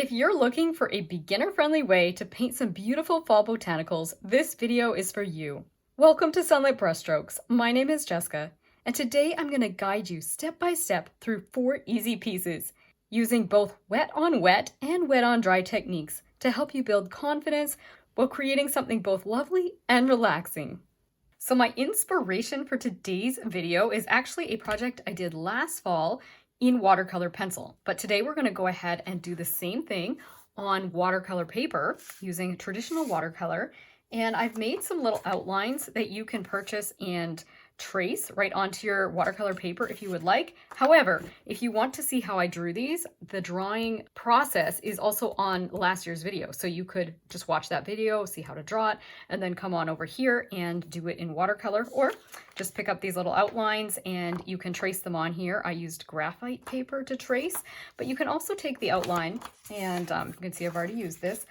If you're looking for a beginner-friendly way to paint some beautiful fall botanicals, this video is for you. Welcome to Sunlit Brushstrokes. My name is Jessica, and today I'm going to guide you step by step through 4 easy pieces, using both wet on wet and wet on dry techniques to help you build confidence while creating something both lovely and relaxing. So my inspiration for today's video is actually a project I did last fall in watercolor pencil. But today we're going to go ahead and do the same thing on watercolor paper using traditional watercolor. And I've made some little outlines that you can purchase and trace right onto your watercolor paper if you would like. However, if you want to see how I drew these, the drawing process is also on last year's video. So you could just watch that video, see how to draw it, and then come on over here and do it in watercolor, or just pick up these little outlines and you can trace them on here. I used graphite paper to trace, but you can also take the outline and you can see I've already used this,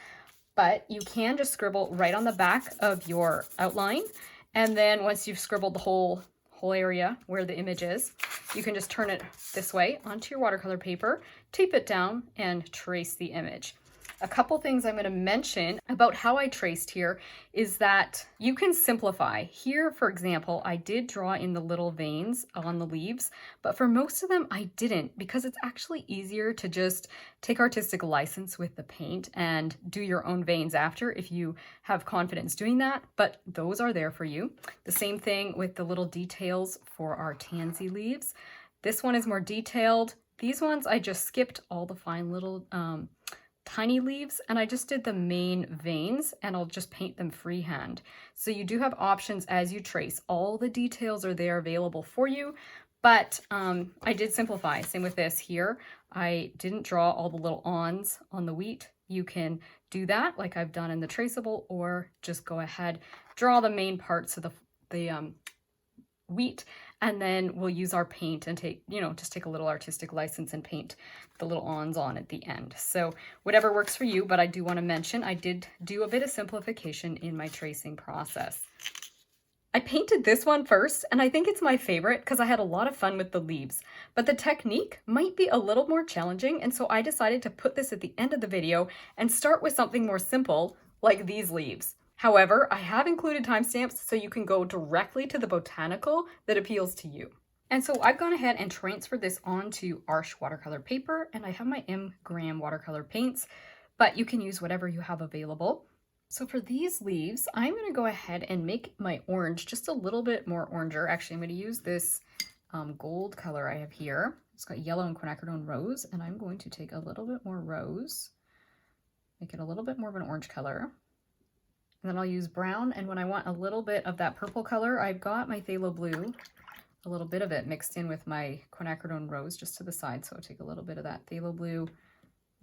but you can just scribble right on the back of your outline. And then once you've scribbled the whole area where the image is, you can just turn it this way onto your watercolor paper, tape it down, and trace the image. A couple things I'm going to mention about how I traced here is that you can simplify. Here, for example, I did draw in the little veins on the leaves, but for most of them I didn't, because it's actually easier to just take artistic license with the paint and do your own veins after if you have confidence doing that, but those are there for you. The same thing with the little details for our tansy leaves. This one is more detailed. These ones I just skipped all the fine little tiny leaves, and I just did the main veins, and I'll just paint them freehand. So you do have options as you trace. All the details are there available for you, but I did simplify. Same with this here. I didn't draw all the little awns on the wheat. You can do that like I've done in the traceable, or just go ahead, draw the main parts of the wheat, and then we'll use our paint and just take a little artistic license and paint the little awns on at the end. So whatever works for you, but I do want to mention I did do a bit of simplification in my tracing process. I painted this one first, and I think it's my favorite because I had a lot of fun with the leaves, but the technique might be a little more challenging, and so I decided to put this at the end of the video and start with something more simple like these leaves. However, I have included timestamps so you can go directly to the botanical that appeals to you. And so I've gone ahead and transferred this onto Arch watercolor paper, and I have my M. Graham watercolor paints, but you can use whatever you have available. So for these leaves, I'm going to go ahead and make my orange just a little bit more oranger. Actually, I'm going to use this gold color I have here. It's got yellow and quinacridone rose, and I'm going to take a little bit more rose, make it a little bit more of an orange color. And then I'll use brown, and when I want a little bit of that purple color, I've got my phthalo blue, a little bit of it mixed in with my quinacridone rose just to the side. So I'll take a little bit of that phthalo blue,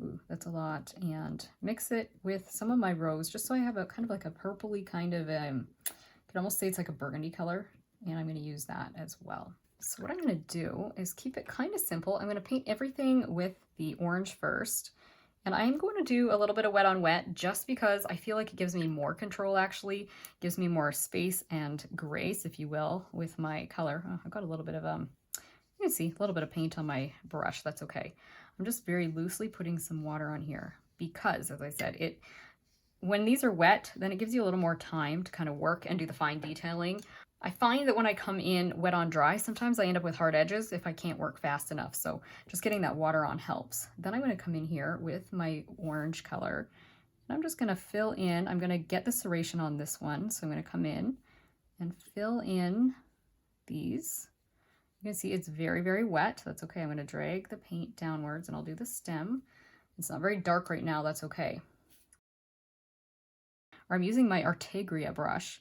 ooh, that's a lot, and mix it with some of my rose, just so I have a kind of like a purpley kind of, you could almost say it's like a burgundy color, and I'm going to use that as well. So what I'm going to do is keep it kind of simple. I'm going to paint everything with the orange first. And I'm going to do a little bit of wet on wet just because I feel like it gives me more control, actually. Gives me more space and grace, if you will, with my color. Oh, I've got a little bit of, you can see a little bit of paint on my brush. That's okay. I'm just very loosely putting some water on here because, as I said, when these are wet, then it gives you a little more time to kind of work and do the fine detailing. I find that when I come in wet on dry, sometimes I end up with hard edges if I can't work fast enough. So just getting that water on helps. Then I'm going to come in here with my orange color, and I'm just going to fill in. I'm going to get the serration on this one. So I'm going to come in and fill in these. You can see it's very, very wet. That's okay. I'm going to drag the paint downwards, and I'll do the stem. It's not very dark right now. That's okay. Or I'm using my Artegria brush,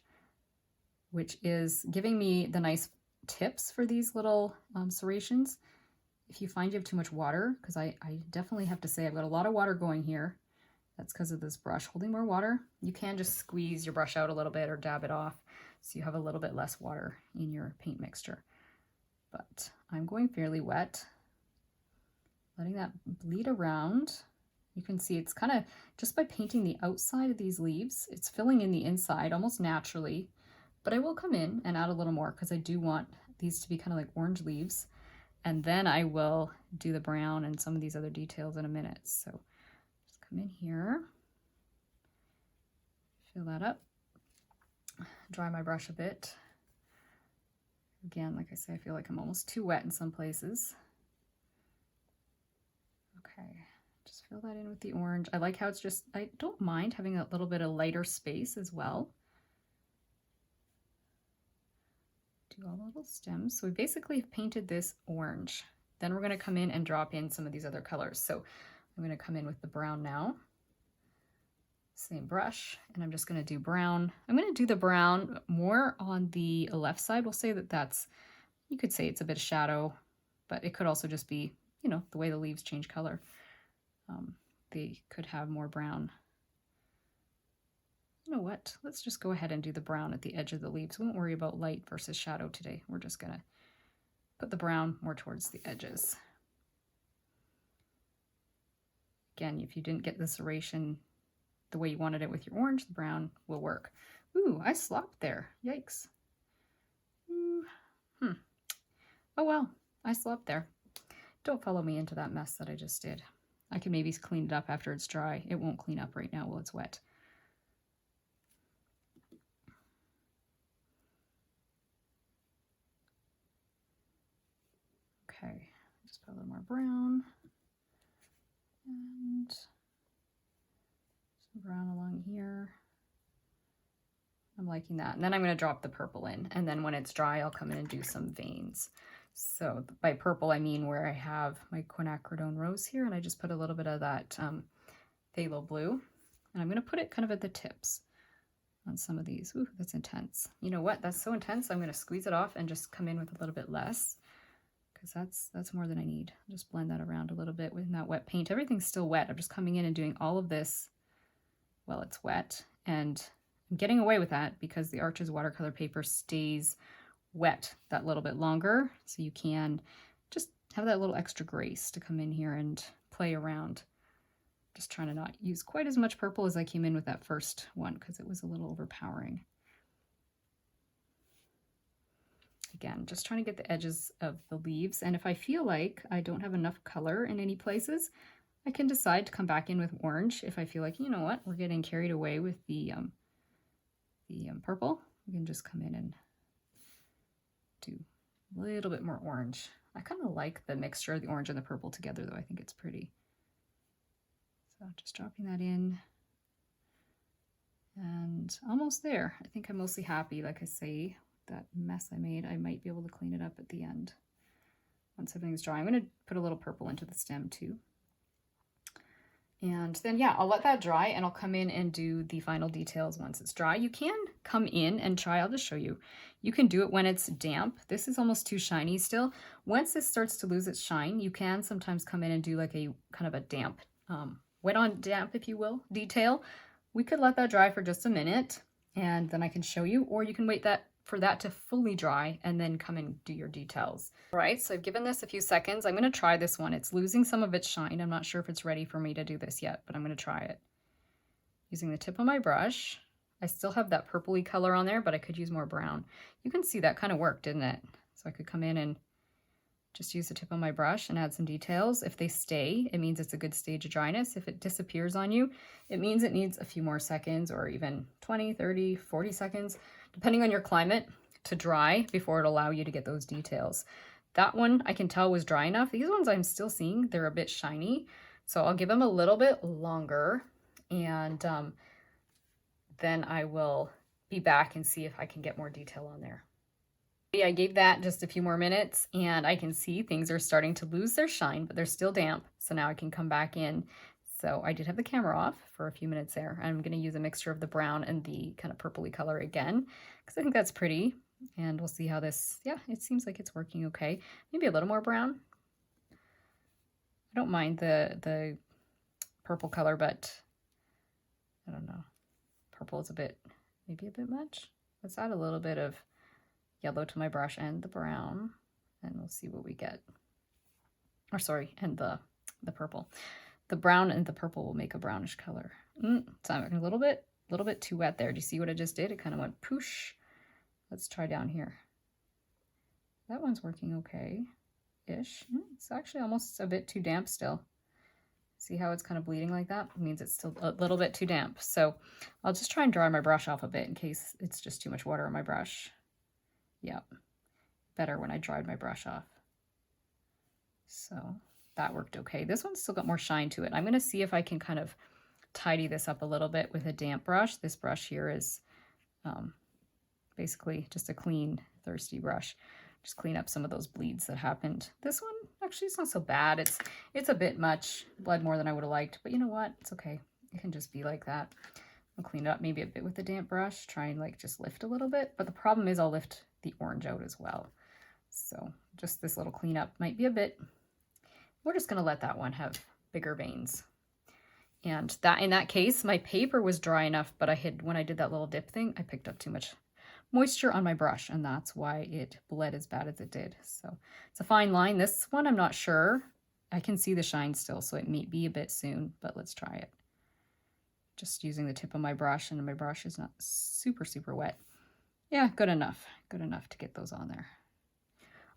which is giving me the nice tips for these little serrations. If you find you have too much water, because I definitely have to say I've got a lot of water going here. That's because of this brush holding more water. You can just squeeze your brush out a little bit or dab it off so you have a little bit less water in your paint mixture. But I'm going fairly wet, letting that bleed around. You can see it's kind of, just by painting the outside of these leaves, it's filling in the inside almost naturally. But I will come in and add a little more because I do want these to be kind of like orange leaves. And then I will do the brown and some of these other details in a minute. So just come in here, fill that up, dry my brush a bit. Again, like I say, I feel like I'm almost too wet in some places. Okay, just fill that in with the orange. I like how it's just, I don't mind having a little bit of lighter space as well. Do all the little stems. So we basically have painted this orange. Then we're going to come in and drop in some of these other colors. So I'm going to come in with the brown now. Same brush, and I'm just going to do brown. I'm going to do the brown more on the left side. We'll say that that's, you could say it's a bit of shadow, but it could also just be, you know, the way the leaves change color. They could have more brown. You know what? Let's just go ahead and do the brown at the edge of the leaves. We won't worry about light versus shadow today. We're just going to put the brown more towards the edges. Again, if you didn't get the serration the way you wanted it with your orange, the brown will work. Ooh, I slopped there. Yikes. Oh well, I slopped there. Don't follow me into that mess that I just did. I can maybe clean it up after it's dry. It won't clean up right now while it's wet. Okay, just put a little more brown. And brown along here. I'm liking that. And then I'm going to drop the purple in. And then when it's dry, I'll come in and do some veins. So by purple, I mean where I have my quinacridone rose here. And I just put a little bit of that phthalo blue. And I'm going to put it kind of at the tips on some of these. Ooh, that's intense. You know what? That's so intense. I'm going to squeeze it off and just come in with a little bit less. Because that's more than I need. I'll just blend that around a little bit with that wet paint. Everything's still wet. I'm just coming in and doing all of this while it's wet, and I'm getting away with that because the Arches watercolor paper stays wet that little bit longer, so you can just have that little extra grace to come in here and play around. Just trying to not use quite as much purple as I came in with that first one because it was a little overpowering. Again, just trying to get the edges of the leaves, and if I feel like I don't have enough color in any places, I can decide to come back in with orange. If I feel like, you know what, we're getting carried away with the purple, we can just come in and do a little bit more orange. I kind of like the mixture of the orange and the purple together though. I think it's pretty. So just dropping that in and almost there. I think I'm mostly happy. Like I say, that mess I made, I might be able to clean it up at the end. Once everything's dry, I'm going to put a little purple into the stem too. And then, yeah, I'll let that dry and I'll come in and do the final details once it's dry. You can come in and try, I'll just show you. You can do it when it's damp. This is almost too shiny still. Once this starts to lose its shine, you can sometimes come in and do like a kind of a damp, wet on damp, if you will, detail. We could let that dry for just a minute and then I can show you, or you can wait for that to fully dry and then come and do your details. All right, so I've given this a few seconds. I'm going to try this one. It's losing some of its shine. I'm not sure if it's ready for me to do this yet, but I'm going to try it. Using the tip of my brush. I still have that purpley color on there, but I could use more brown. You can see that kind of worked, didn't it? So I could come in and just use the tip of my brush and add some details. If they stay, it means it's a good stage of dryness. If it disappears on you, it means it needs a few more seconds or even 20, 30, 40 seconds, depending on your climate, to dry before it'll allow you to get those details. That one I can tell was dry enough. These ones I'm still seeing, they're a bit shiny. So I'll give them a little bit longer and then I will be back and see if I can get more detail on there. I gave that just a few more minutes and I can see things are starting to lose their shine, but they're still damp. So now I can come back in. So I did have the camera off for a few minutes there. I'm going to use a mixture of the brown and the kind of purpley color again, because I think that's pretty. And we'll see how this, yeah, it seems like it's working okay. Maybe a little more brown. I don't mind the purple color, but I don't know. Purple is maybe a bit much. Let's add a little bit of yellow to my brush and the brown, and we'll see what we get. Or sorry, and the purple. The brown and the purple will make a brownish color. So I'm a little bit too wet there. Do you see what I just did? It kind of went poosh. Let's try down here. That one's working okay-ish. It's actually almost a bit too damp still. See how it's kind of bleeding like that? It means it's still a little bit too damp. So I'll just try and dry my brush off a bit in case it's just too much water on my brush. Yep, better when I dried my brush off. So that worked okay. This one's still got more shine to it. I'm gonna see if I can kind of tidy this up a little bit with a damp brush. This brush here is basically just a clean, thirsty brush. Just clean up some of those bleeds that happened. This one, actually, it's not so bad. It's a bit much, bled more than I would have liked, but you know what? It's okay. It can just be like that. I'll clean it up maybe a bit with the damp brush, try and like just lift a little bit, but the problem is I'll lift the orange out as well. So just this little cleanup might be a bit, we're just gonna let that one have bigger veins. And that in that case, my paper was dry enough, but when I did that little dip thing, I picked up too much moisture on my brush, and that's why it bled as bad as it did. So it's a fine line. This one, I'm not sure. I can see the shine still, so it may be a bit soon, but let's try it. Just using the tip of my brush, and my brush is not super, super wet. Yeah, good enough. Good enough to get those on there.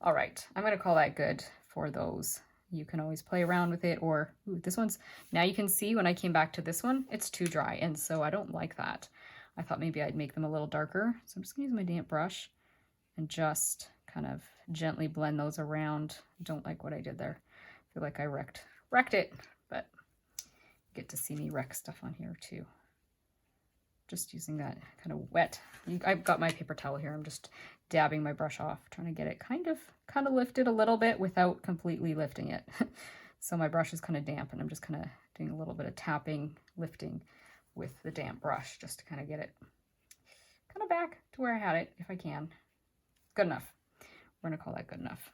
All right, I'm gonna call that good for those. You can always play around with it, or ooh, this one's, now you can see when I came back to this one, it's too dry, and so I don't like that. I thought maybe I'd make them a little darker. So I'm just gonna use my damp brush and just kind of gently blend those around. Don't like what I did there. I feel like I wrecked it, but you get to see me wreck stuff on here too. Just using that kind of wet. I've got my paper towel here. I'm just dabbing my brush off, trying to get it kind of lifted a little bit without completely lifting it. So my brush is kind of damp, and I'm just kind of doing a little bit of tapping, lifting with the damp brush just to kind of get it kind of back to where I had it if I can. Good enough. We're gonna call that good enough.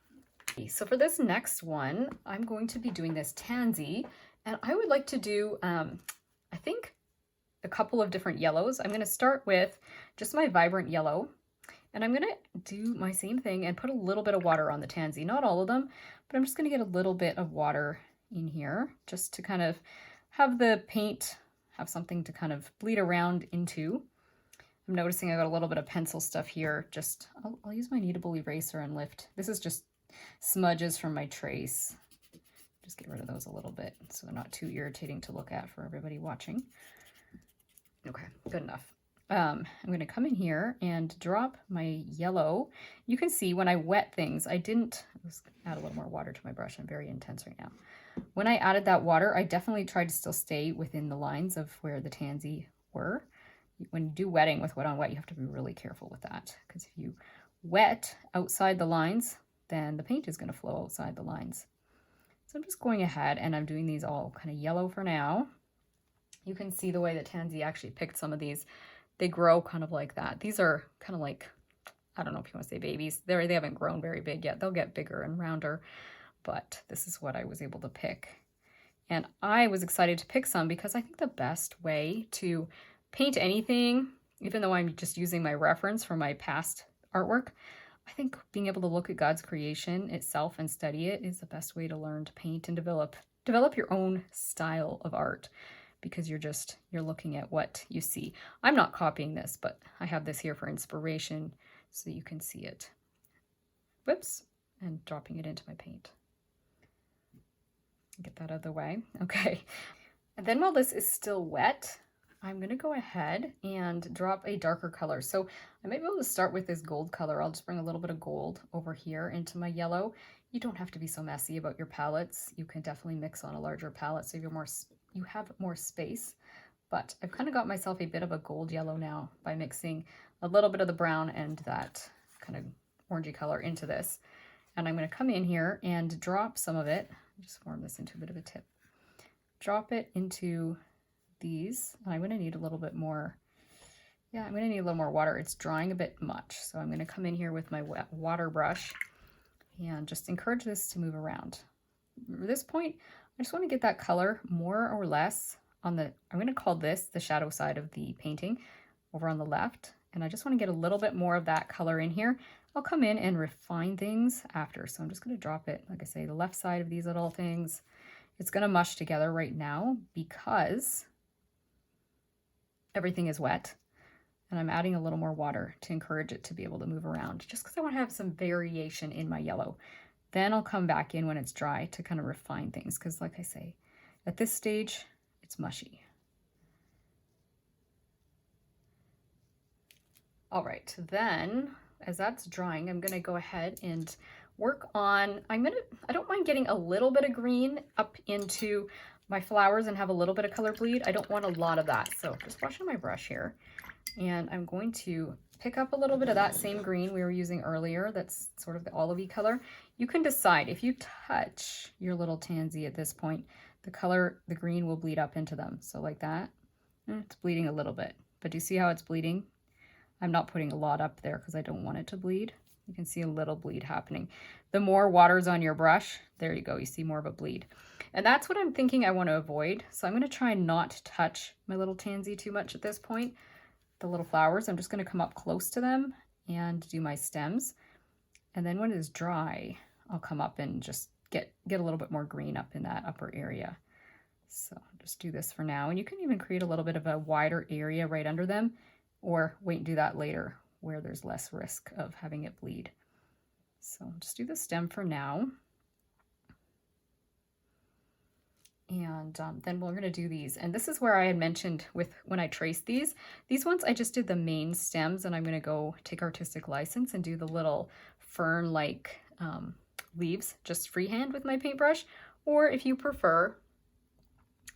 So for this next one, I'm going to be doing this Tansy, and I would like to do, I think, a couple of different yellows. I'm gonna start with just my vibrant yellow, and I'm gonna do my same thing and put a little bit of water on the Tansy. Not all of them, but I'm just gonna get a little bit of water in here just to kind of have the paint have something to kind of bleed around into. I'm noticing I got a little bit of pencil stuff here. Just, I'll use my kneadable eraser and lift. This is just smudges from my trace. Just get rid of those a little bit so they're not too irritating to look at for everybody watching. Okay, good enough. I'm gonna come in here and drop my yellow. You can see when I wet things, let's add a little more water to my brush. I'm very intense right now. When I added that water, I definitely tried to still stay within the lines of where the Tansy were. When you do wetting with wet on wet, you have to be really careful with that, because if you wet outside the lines, then the paint is going to flow outside the lines. So I'm just going ahead and I'm doing these all kind of yellow for now. You can see the way that Tansy actually picked some of these. They grow kind of like that. These are kind of like, I don't know if you want to say babies. They haven't grown very big yet. They'll get bigger and rounder. But this is what I was able to pick. And I was excited to pick some because I think the best way to paint anything, even though I'm just using my reference from my past artwork, I think being able to look at God's creation itself and study it is the best way to learn to paint and develop your own style of art, because you're looking at what you see. I'm not copying this, but I have this here for inspiration so you can see it. Whoops, and dropping it into my paint. Get that out of the way. Okay. And then while this is still wet, I'm going to go ahead and drop a darker color. So I might be able to start with this gold color. I'll just bring a little bit of gold over here into my yellow. You don't have to be so messy about your palettes. You can definitely mix on a larger palette so you have more space. But I've kind of got myself a bit of a gold yellow now by mixing a little bit of the brown and that kind of orangey color into this. And I'm going to come in here and drop some of it. Just form this into a bit of a tip. Drop it into these. I'm going to need a little bit more. Yeah, I'm going to need a little more water. It's drying a bit much. So I'm going to come in here with my wet water brush and just encourage this to move around. At this point, I just want to get that color more or less on I'm going to call this the shadow side of the painting over on the left. And I just want to get a little bit more of that color in here. I'll come in and refine things after. So I'm just going to drop it, like I say, the left side of these little things. It's going to mush together right now because everything is wet. And I'm adding a little more water to encourage it to be able to move around, just because I want to have some variation in my yellow. Then I'll come back in when it's dry to kind of refine things, because like I say, At this stage, it's mushy. All right, then as that's drying, I'm gonna go ahead and work on, I don't mind getting a little bit of green up into my flowers and have a little bit of color bleed. I don't want a lot of that. So just washing my brush here, and I'm going to pick up a little bit of that same green we were using earlier. That's sort of the olivey color. You can decide if you touch your little tansy at this point, the green will bleed up into them. So like that, it's bleeding a little bit, but do you see how it's bleeding? I'm not putting a lot up there because I don't want it to bleed. You can see a little bleed happening. The more water's on your brush, there you go, you see more of a bleed. And that's what I'm thinking I want to avoid. So I'm going to try and not touch my little tansy too much at this point. The little flowers, I'm just going to come up close to them and do my stems. And then when it is dry, I'll come up and just get a little bit more green up in that upper area. So just do this for now. And you can even create a little bit of a wider area right under them, or wait and do that later where there's less risk of having it bleed. So just do the stem for now. And then we're going to do these. And this is where I had mentioned when I traced these ones, I just did the main stems, and I'm going to go take artistic license and do the little fern-like leaves just freehand with my paintbrush. Or if you prefer,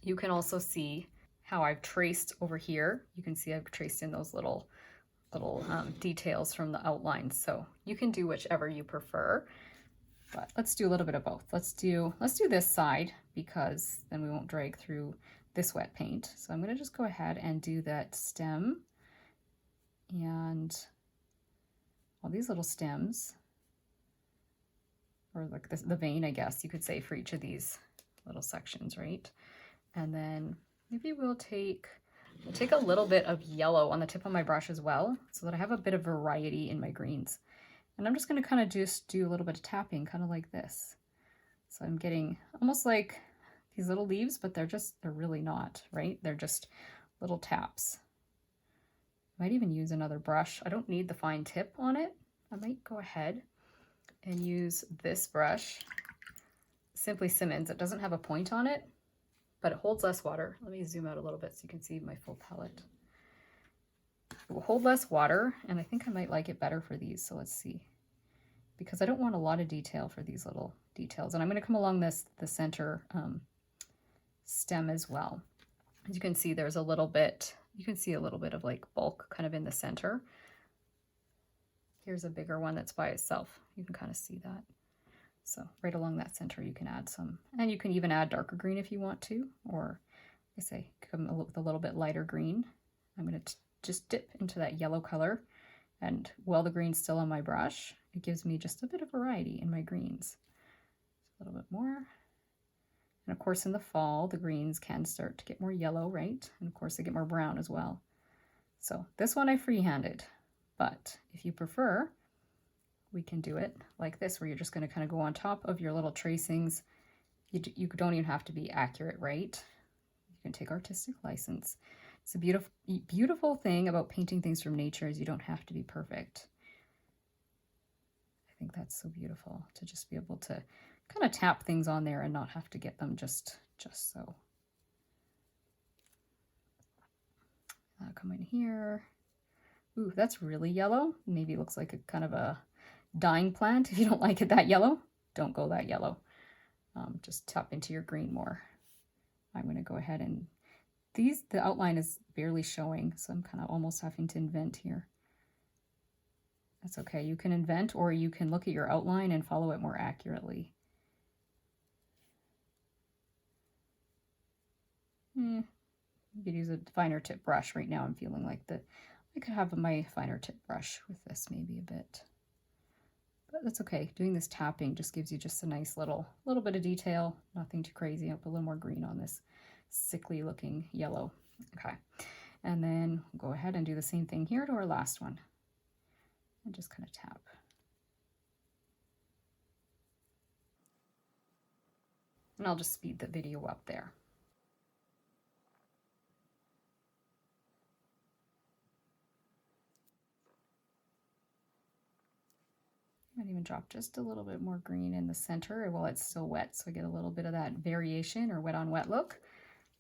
you can also see how I've traced over here. You can see I've traced in those little details from the outlines. So you can do whichever you prefer, but let's do a little bit of both. Let's do this side, because then we won't drag through this wet paint. So I'm going to just go ahead and do that stem and all these little stems, or like the vein, I guess you could say, for each of these little sections, right? And then maybe we'll take a little bit of yellow on the tip of my brush as well, so that I have a bit of variety in my greens. And I'm just going to kind of just do a little bit of tapping, kind of like this. So I'm getting almost like these little leaves, but they're really not, right? They're just little taps. I might even use another brush. I don't need the fine tip on it. I might go ahead and use this brush, Simply Simmons. It doesn't have a point on it, but it holds less water. Let me zoom out a little bit so you can see my full palette. It will hold less water, and I think I might like it better for these. So let's see, because I don't want a lot of detail for these little details. And I'm going to come along the center stem as well. As you can see, there's a little bit, you can see a little bit of like bulk kind of in the center. Here's a bigger one that's by itself. You can kind of see that. So right along that center, you can add some, and you can even add darker green if you want to, or I say come with a little bit lighter green. I'm going to just dip into that yellow color, and while the green's still on my brush, it gives me just a bit of variety in my greens. A little bit more. And of course in the fall, the greens can start to get more yellow, right? And of course they get more brown as well. So this one I freehanded, but if you prefer, we can do it like this, where you're just going to kind of go on top of your little tracings. You don't even have to be accurate, right? You can take artistic license. It's a beautiful thing about painting things from nature is you don't have to be perfect. I think that's so beautiful to just be able to kind of tap things on there and not have to get them just so. I'll come in here. Ooh, that's really yellow. Maybe it looks like a kind of a dying plant. If you don't like it that yellow, don't go that yellow. Just tap into your green more. I'm going to go ahead and the outline is barely showing, so I'm kind of almost having to invent here. That's okay. You can invent, or you can look at your outline and follow it more accurately. You could use a finer tip brush. Right now I'm feeling like I could have my finer tip brush with this maybe a bit. But that's okay. Doing this tapping just gives you just a nice little bit of detail. Nothing too crazy. I'll put a little more green on this sickly looking yellow. Okay. And then we'll go ahead and do the same thing here to our last one. And just kind of tap. And I'll just speed the video up there. I might even drop just a little bit more green in the center while it's still wet, so I get a little bit of that variation or wet on wet look.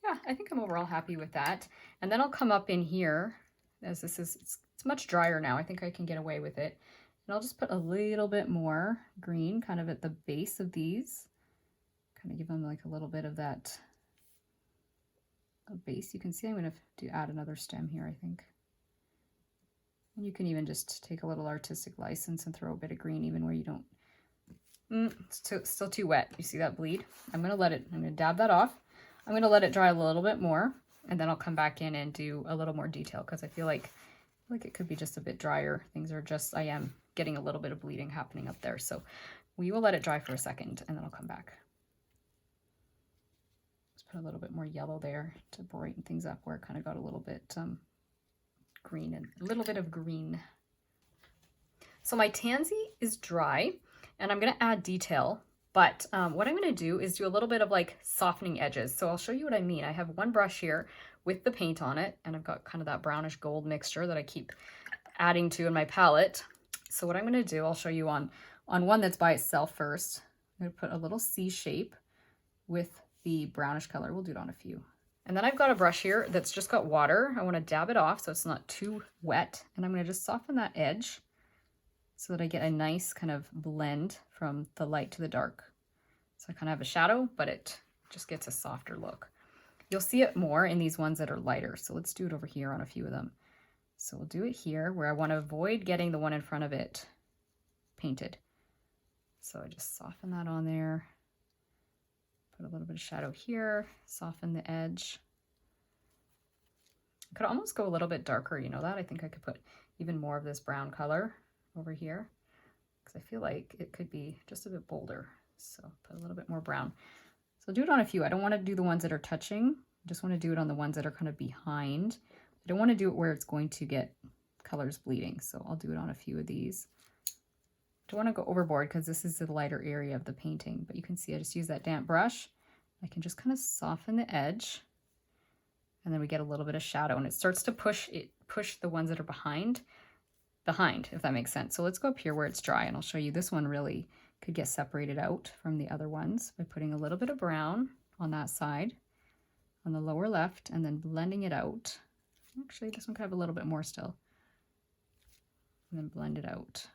yeah, I think I'm overall happy with that. And then I'll come up in here, as this is, it's much drier now. I think I can get away with it. And I'll just put a little bit more green kind of at the base of these. Kind of give them like a little bit of that base. You can see I'm going to add another stem here, I think. And you can even just take a little artistic license and throw a bit of green even where you don't. It's still too wet. You see that bleed? I'm going to dab that off. I'm going to let it dry a little bit more, and then I'll come back in and do a little more detail because I feel like it could be just a bit drier. Things are just, I am getting a little bit of bleeding happening up there. So we will let it dry for a second and then I'll come back. Just put a little bit more yellow there to brighten things up where it kind of got a little bit green and a little bit of green. So my tansy is dry and I'm going to add detail. But what I'm going to do is do a little bit of like softening edges. So I'll show you what I mean. I have one brush here with the paint on it, and I've got kind of that brownish gold mixture that I keep adding to in my palette. So what I'm going to do, I'll show you on one that's by itself first. I'm going to put a little C shape with the brownish color. We'll do it on a few. And then I've got a brush here that's just got water. I want to dab it off so it's not too wet. And I'm going to just soften that edge so that I get a nice kind of blend from the light to the dark. So I kind of have a shadow, but it just gets a softer look. You'll see it more in these ones that are lighter. So let's do it over here on a few of them. So we'll do it here where I want to avoid getting the one in front of it painted. So I just soften that on there. Put a little bit of shadow here, soften the edge. I could almost go a little bit darker, you know that? I think I could put even more of this brown color over here because I feel like it could be just a bit bolder. So put a little bit more brown. So do it on a few. I don't want to do the ones that are touching. I just want to do it on the ones that are kind of behind. I don't want to do it where it's going to get colors bleeding. So I'll do it on a few of these. Don't want to go overboard because this is the lighter area of the painting, but you can see I just use that damp brush. I can just kind of soften the edge and then we get a little bit of shadow and it starts to push the ones that are behind, if that makes sense. So let's go up here where it's dry and I'll show you this one really could get separated out from the other ones by putting a little bit of brown on that side, on the lower left, and then blending it out. Actually, this one could have a little bit more still. And then blend it out.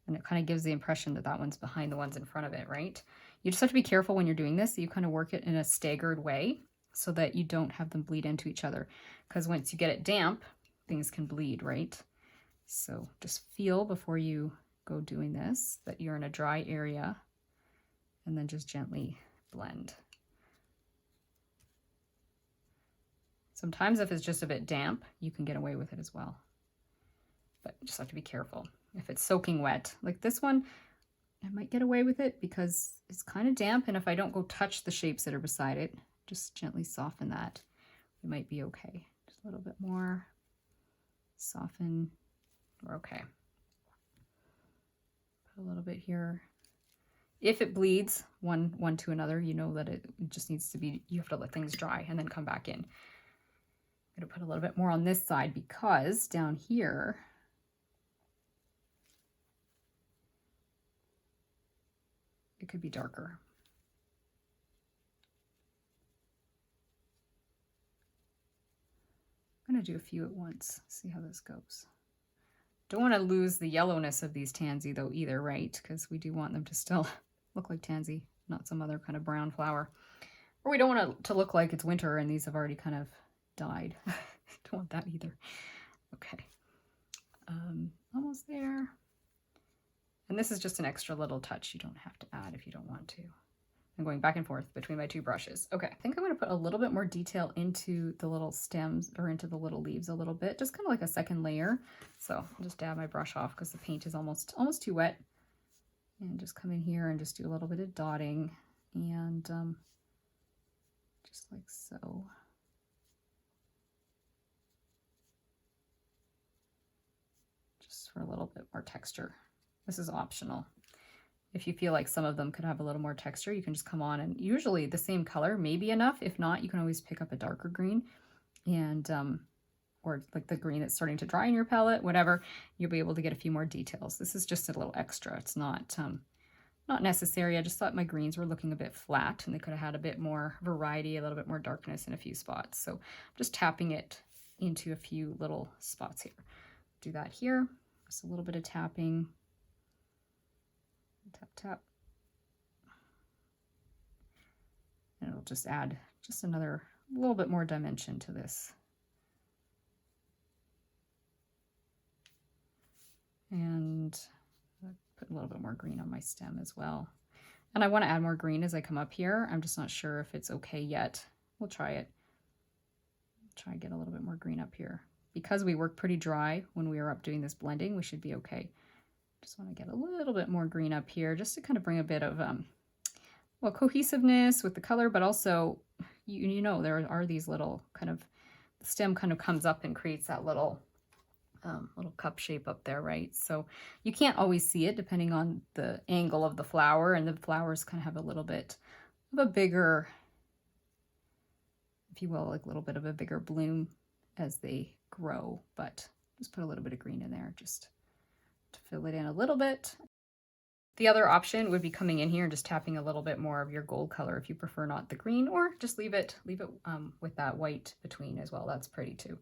And it kind of gives the impression that that one's behind the ones in front of it, right? You just have to be careful when you're doing this. You kind of work it in a staggered way so that you don't have them bleed into each other. Because once you get it damp, things can bleed, right? So just feel before you go doing this that you're in a dry area and then just gently blend. Sometimes if it's just a bit damp, you can get away with it as well. But you just have to be careful. If it's soaking wet, like this one, I might get away with it because it's kind of damp, and if I don't go touch the shapes that are beside it, just gently soften that, we might be okay. Just a little bit more, soften, we're okay. Put a little bit here. If it bleeds one to another, you know that it just needs to be, you have to let things dry and then come back in. I'm going to put a little bit more on this side because down here, it could be darker. I'm going to do a few at once, see how this goes. Don't want to lose the yellowness of these tansy though either, right? Because we do want them to still look like tansy, not some other kind of brown flower. Or we don't want it to look like it's winter and these have already kind of died. Don't want that either. Okay. Almost there. And this is just an extra little touch you don't have to add if you don't want to. I'm going back and forth between my two brushes. Okay, I think I'm going to put a little bit more detail into the little stems or into the little leaves a little bit, just kind of like a second layer. So I'll just dab my brush off because the paint is almost too wet. And just come in here and just do a little bit of dotting and just like so. Just for a little bit more texture. This is optional. If you feel like some of them could have a little more texture, you can just come on and usually the same color may be enough. If not, you can always pick up a darker green and or like the green that's starting to dry in your palette, whatever, you'll be able to get a few more details. This is just a little extra. It's not not necessary. I just thought my greens were looking a bit flat and they could have had a bit more variety, a little bit more darkness in a few spots. So I'm just tapping it into a few little spots here. Do that here. Just a little bit of tapping. Tap, tap. And it'll just add just another little bit more dimension to this. And put a little bit more green on my stem as well. And I want to add more green as I come up here. I'm just not sure if it's okay yet. We'll try it. Try to get a little bit more green up here. Because we work pretty dry when we are up doing this blending, we should be okay. Just want to get a little bit more green up here just to kind of bring a bit of well, cohesiveness with the color, but also you know there are these little kind of, the stem kind of comes up and creates that little cup shape up there, right? So you can't always see it depending on the angle of the flower, and the flowers kind of have a little bit of a bigger, if you will, like a little bit of a bigger bloom as they grow, but just put a little bit of green in there just to fill it in a little bit. The other option would be coming in here and just tapping a little bit more of your gold color if you prefer not the green, or just leave it with that white between as well. That's pretty too.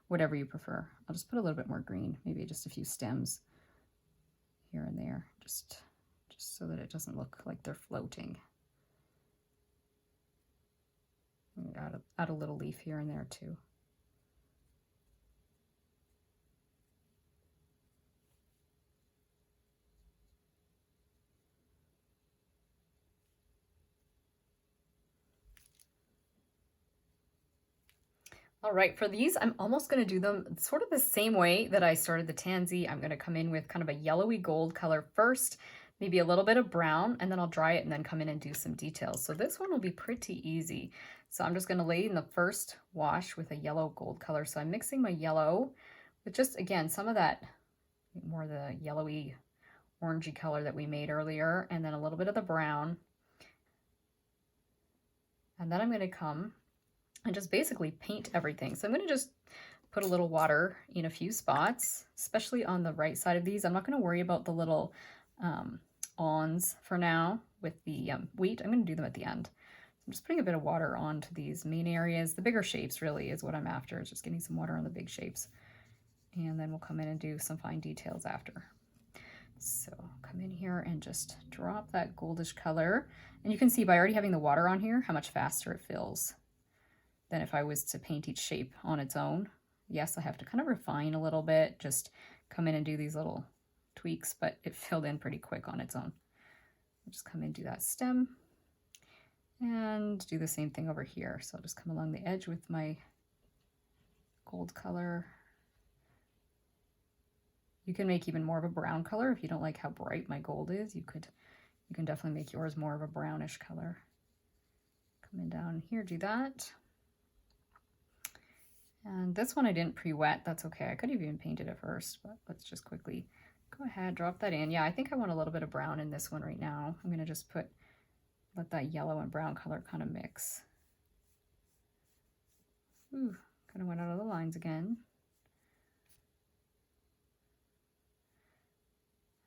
Whatever you prefer. I'll just put a little bit more green, maybe just a few stems here and there, just so that it doesn't look like they're floating. Add a little leaf here and there too. All right, for these, I'm almost going to do them sort of the same way that I started the Tansy. I'm going to come in with kind of a yellowy gold color first, maybe a little bit of brown, and then I'll dry it and then come in and do some details. So this one will be pretty easy. So I'm just going to lay in the first wash with a yellow gold color. So I'm mixing my yellow with just, again, some of that more the yellowy orangey color that we made earlier, and then a little bit of the brown. And then I'm going to come and just basically paint everything. So I'm going to just put a little water in a few spots, especially on the right side of these. I'm not going to worry about the little awns for now with the wheat. I'm going to do them at the end. I'm just putting a bit of water onto these main areas. The bigger shapes really is what I'm after. It's just getting some water on the big shapes. And then we'll come in and do some fine details after. So come in here and just drop that goldish color. And you can see by already having the water on here, how much faster it fills than if I was to paint each shape on its own. Yes, I have to kind of refine a little bit, just come in and do these little tweaks, but it filled in pretty quick on its own. I'll just come in and do that stem and do the same thing over here. So I'll just come along the edge with my gold color. You can make even more of a brown color if you don't like how bright my gold is. You can definitely make yours more of a brownish color. Coming down here, do that. And this one I didn't pre-wet. That's okay. I could have even painted it first, but let's just quickly go ahead, drop that in. Yeah, I think I want a little bit of brown in this one right now. I'm going to just let that yellow and brown color kind of mix. Ooh, kind of went out of the lines again.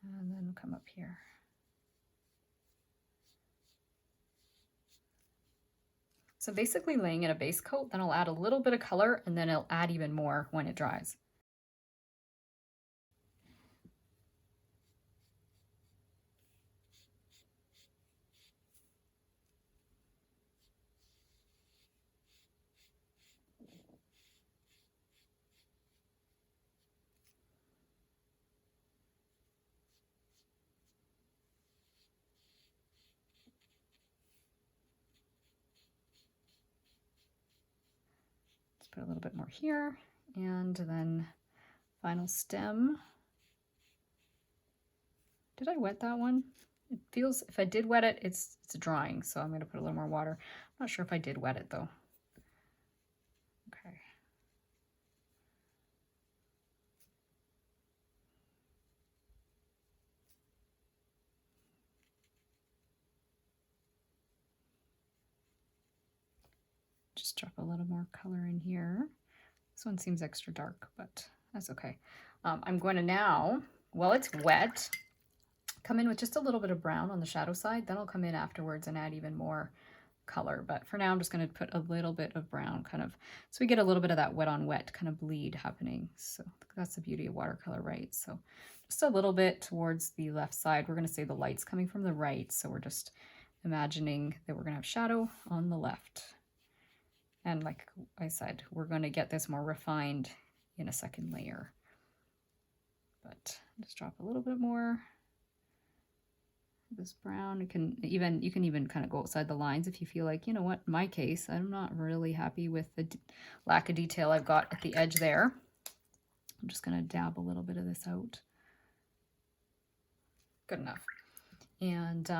And then we'll come up here. So basically laying in a base coat, then I'll add a little bit of color, and then it'll add even more when it dries. Put a little bit more here, and then final stem. Did I wet that one? It feels, if I did wet it, it's drying, so I'm going to put a little more water. I'm not sure if I did wet it though. Okay. Just drop a little more color in here. This one seems extra dark, but that's okay. I'm going to now, while it's wet, come in with just a little bit of brown on the shadow side. Then I'll come in afterwards and add even more color. But for now, I'm just going to put a little bit of brown kind of, so we get a little bit of that wet on wet kind of bleed happening. So that's the beauty of watercolor, right? So just a little bit towards the left side. We're going to say the light's coming from the right. So we're just imagining that we're going to have shadow on the left. And like I said, we're going to get this more refined in a second layer. But just drop a little bit more. This brown, you can even kind of go outside the lines if you feel like, you know what, in my case, I'm not really happy with the lack of detail I've got at the edge there. I'm just going to dab a little bit of this out. Good enough. And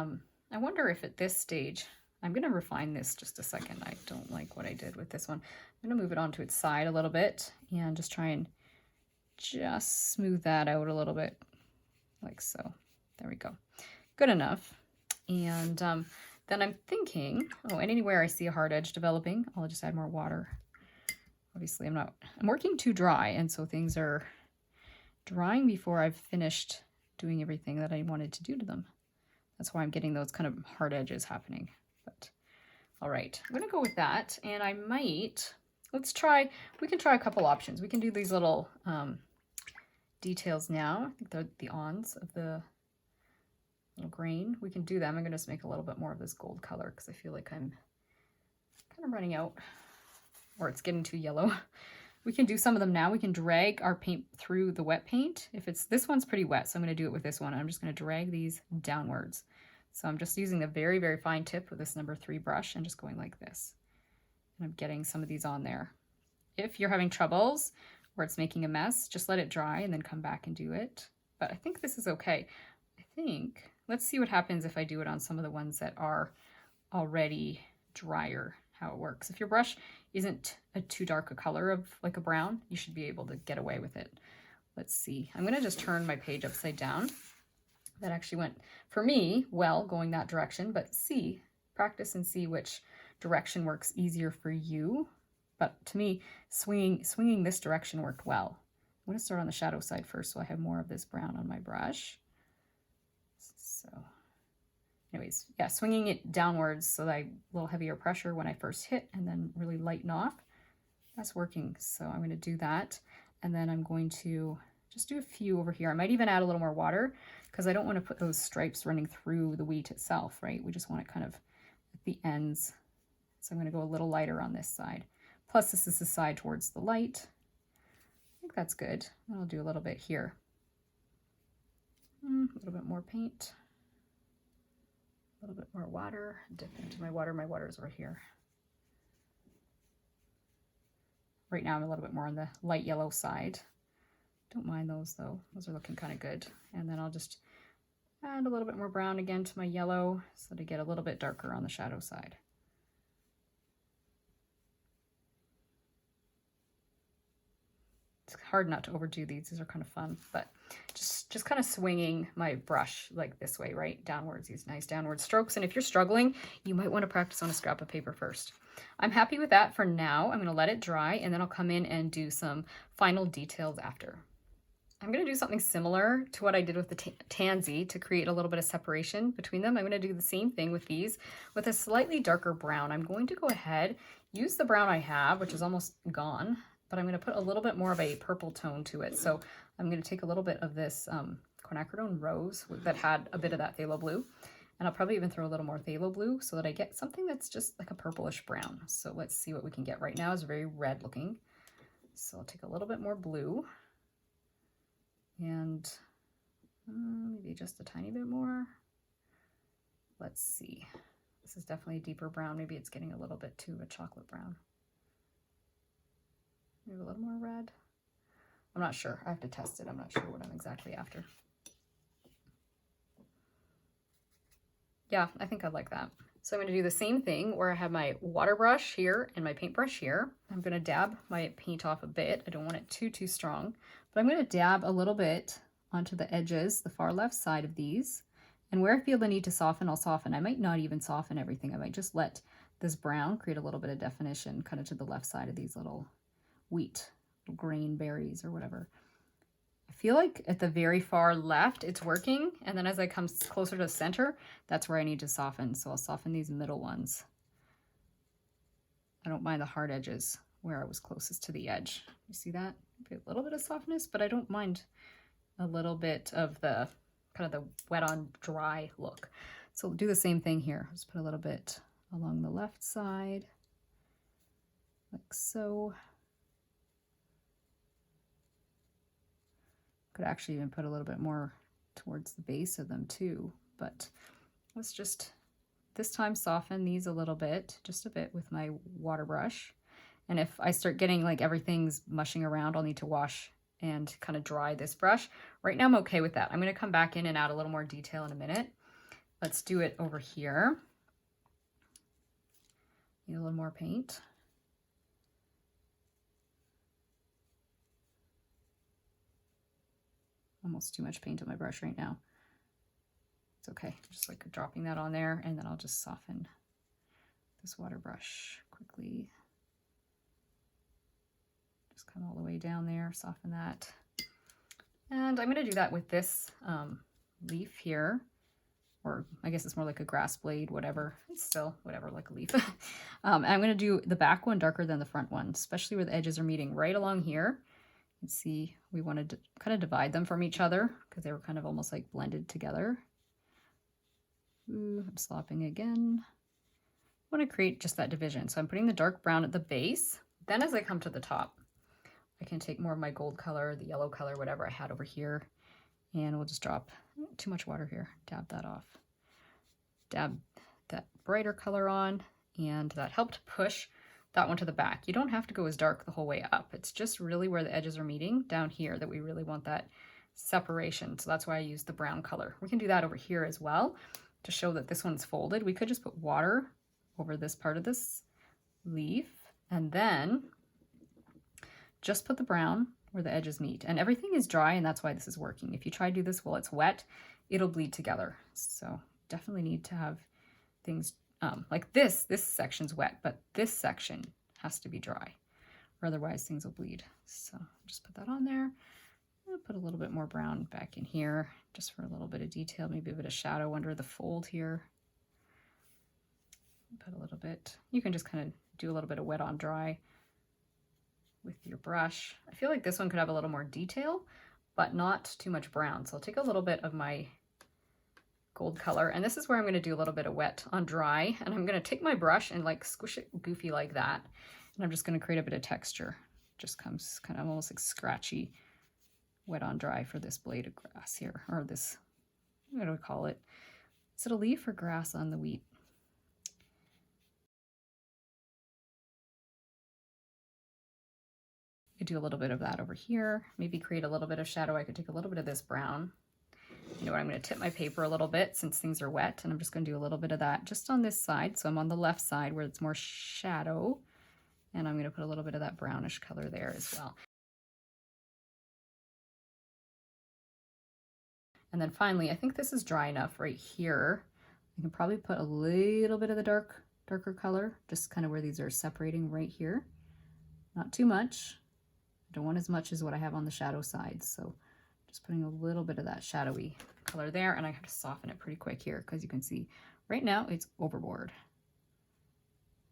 I wonder if at this stage, I'm going to refine this just a second. I don't like what I did with this one. I'm going to move it onto its side a little bit and just try and just smooth that out a little bit like so. There we go. Good enough. And then I'm thinking, oh, and anywhere I see a hard edge developing, I'll just add more water. Obviously I'm working too dry, and so things are drying before I've finished doing everything that I wanted to do to them. That's why I'm getting those kind of hard edges happening. But all right, I'm gonna go with that. And I might, we can try a couple options. We can do these little details now. I think they're the ons of the little grain. We can do them. I'm going to just make a little bit more of this gold color because I feel like I'm kind of running out, or it's getting too yellow. We can do some of them now. We can drag our paint through the wet paint. This one's pretty wet, so I'm going to do it with this one. I'm just going to drag these downwards. So I'm just using the very, very fine tip with this number 3 brush and just going like this. And I'm getting some of these on there. If you're having troubles where it's making a mess, just let it dry and then come back and do it. But I think this is okay. Let's see what happens if I do it on some of the ones that are already drier, how it works. If your brush isn't too dark a color of like a brown, you should be able to get away with it. Let's see. I'm going to just turn my page upside down. That actually went, for me, well, going that direction, but practice and see which direction works easier for you. But to me, swinging this direction worked well. I'm going to start on the shadow side first so I have more of this brown on my brush. So anyways, yeah, swinging it downwards so that a little heavier pressure when I first hit and then really lighten off. That's working. So I'm going to do that. And then I'm going to just do a few over here. I might even add a little more water because I don't want to put those stripes running through the wheat itself, right? We just want it kind of at the ends. So I'm going to go a little lighter on this side. Plus this is the side towards the light. I think that's good. I'll do a little bit here. A little bit more paint. A little bit more water. Dip into my water. My water is over here. Right now I'm a little bit more on the light yellow side. Don't mind those though. Those are looking kind of good. And then I'll just add a little bit more brown again to my yellow so to get a little bit darker on the shadow side. It's hard not to overdo these. These are kind of fun, but just kind of swinging my brush like this way, right? Downwards, these nice downward strokes. And if you're struggling, you might want to practice on a scrap of paper first. I'm happy with that for now. I'm going to let it dry and then I'll come in and do some final details after. I'm going to do something similar to what I did with the Tansy to create a little bit of separation between them. I'm going to do the same thing with these with a slightly darker brown. I'm going to go ahead, use the brown I have, which is almost gone, but I'm going to put a little bit more of a purple tone to it. So I'm going to take a little bit of this quinacridone rose that had a bit of that phthalo blue, and I'll probably even throw a little more phthalo blue so that I get something that's just like a purplish brown. So let's see what we can get. Right now is very red looking. So I'll take a little bit more blue and maybe just a tiny bit more. Let's see. This is definitely a deeper brown. Maybe it's getting a little bit too of a chocolate brown. Maybe a little more red. I'm not sure. I have to test it. I'm not sure what I'm exactly after. Yeah, I think I'd like that. So I'm going to do the same thing where I have my water brush here and my paintbrush here. I'm going to dab my paint off a bit. I don't want it too strong, but I'm going to dab a little bit onto the edges, the far left side of these. And where I feel the need to soften, I'll soften. I might not even soften everything. I might just let this brown create a little bit of definition kind of to the left side of these little wheat, grain berries or whatever. I feel like at the very far left, it's working. And then as I come closer to the center, that's where I need to soften. So I'll soften these middle ones. I don't mind the hard edges where I was closest to the edge. You see that? Maybe a little bit of softness, but I don't mind a little bit of the kind of the wet on dry look. So we'll do the same thing here. Just put a little bit along the left side, like so. Could actually even put a little bit more towards the base of them too, but let's just this time soften these a little bit, just a bit with my water brush. And if I start getting like everything's mushing around, I'll need to wash and kind of dry this brush. Right now I'm okay with that. I'm going to come back in and add a little more detail in a minute. Let's do it over here. Need a little more paint. Almost too much paint on my brush right now. It's okay, just like dropping that on there, and then I'll just soften this water brush quickly. Just come all the way down there, soften that. And I'm gonna do that with this leaf here, or I guess it's more like a grass blade, whatever. It's still whatever, like a leaf. I'm gonna do the back one darker than the front one, especially where the edges are meeting right along here. You can see we wanted to kind of divide them from each other because they were kind of almost like blended together. Ooh, I'm slopping again. I want to create just that division. So I'm putting the dark brown at the base. Then as I come to the top, I can take more of my gold color, the yellow color, whatever I had over here, and we'll just drop too much water here. Dab that off. Dab that brighter color on, and that helped push that one to the back. You don't have to go as dark the whole way up. It's just really where the edges are meeting down here that we really want that separation. So that's why I use the brown color. We can do that over here as well to show that this one's folded. We could just put water over this part of this leaf and then just put the brown where the edges meet. And everything is dry, and that's why this is working. If you try to do this while it's wet, it'll bleed together. So definitely need to have things like this section's wet, but this section has to be dry, or otherwise things will bleed. So just put that on there. I'll put a little bit more brown back in here, just for a little bit of detail, maybe a bit of shadow under the fold here. Put a little bit, you can just kind of do a little bit of wet on dry with your brush. I feel like this one could have a little more detail, but not too much brown. So I'll take a little bit of my gold color, and this is where I'm going to do a little bit of wet on dry, and I'm going to take my brush and like squish it goofy like that, and I'm just going to create a bit of texture. Just comes kind of almost like scratchy wet on dry for this blade of grass here, or this, what do we call it? Is it a leaf or grass on the wheat? I could do a little bit of that over here, maybe create a little bit of shadow. I could take a little bit of this brown. You know what, I'm going to tip my paper a little bit since things are wet, and I'm just going to do a little bit of that just on this side. So I'm on the left side where it's more shadow, and I'm going to put a little bit of that brownish color there as well. And then finally, I think this is dry enough right here. I can probably put a little bit of the darker color, just kind of where these are separating right here. Not too much. I don't want as much as what I have on the shadow side, so just putting a little bit of that shadowy color there, and I have to soften it pretty quick here because you can see right now it's overboard.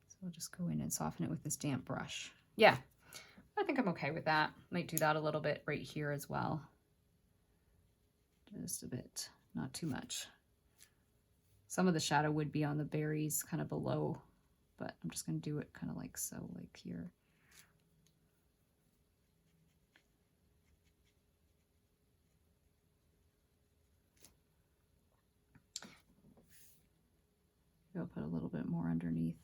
So I'll just go in and soften it with this damp brush. Yeah, I think I'm okay with that. Might do that a little bit right here as well. Just a bit, not too much. Some of the shadow would be on the berries kind of below, but I'm just going to do it kind of like so, like here. I'll put a little bit more underneath.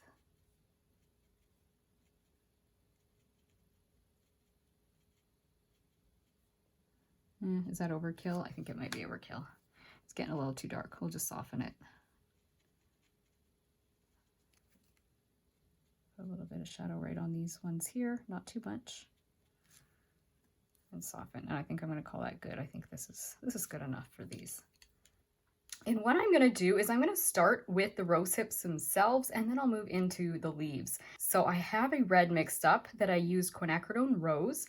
Is that overkill? I think it might be overkill. It's getting a little too dark. We'll just soften it. Put a little bit of shadow right on these ones here, not too much. And soften. And I think I'm going to call that good. I think this is good enough for these. And what I'm going to do is I'm going to start with the rose hips themselves, and then I'll move into the leaves. So I have a red mixed up that I use quinacridone rose.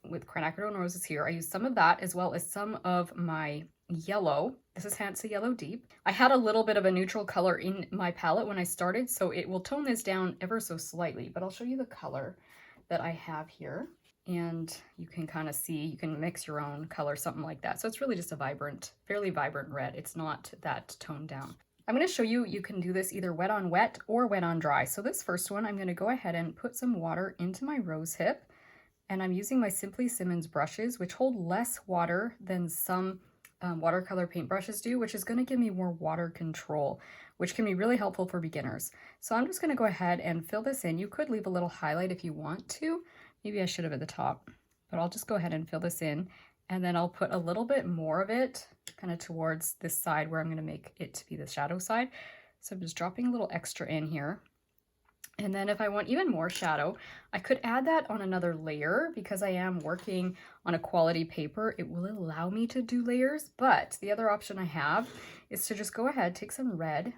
With quinacridone roses here, I use some of that as well as some of my yellow. This is Tansy Yellow Deep. I had a little bit of a neutral color in my palette when I started, so it will tone this down ever so slightly, but I'll show you the color that I have here. And you can kind of see, you can mix your own color, something like that. So it's really just a vibrant, fairly vibrant red. It's not that toned down. I'm going to show you, you can do this either wet on wet or wet on dry. So this first one, I'm going to go ahead and put some water into my rose hip. And I'm using my Simply Simmons brushes, which hold less water than some watercolor paint brushes do, which is going to give me more water control, which can be really helpful for beginners. So I'm just going to go ahead and fill this in. You could leave a little highlight if you want to. Maybe I should have at the top, but I'll just go ahead and fill this in, and then I'll put a little bit more of it kind of towards this side where I'm going to make it to be the shadow side. So I'm just dropping a little extra in here. And then if I want even more shadow, I could add that on another layer. Because I am working on a quality paper, it will allow me to do layers, but the other option I have is to just go ahead, take some red,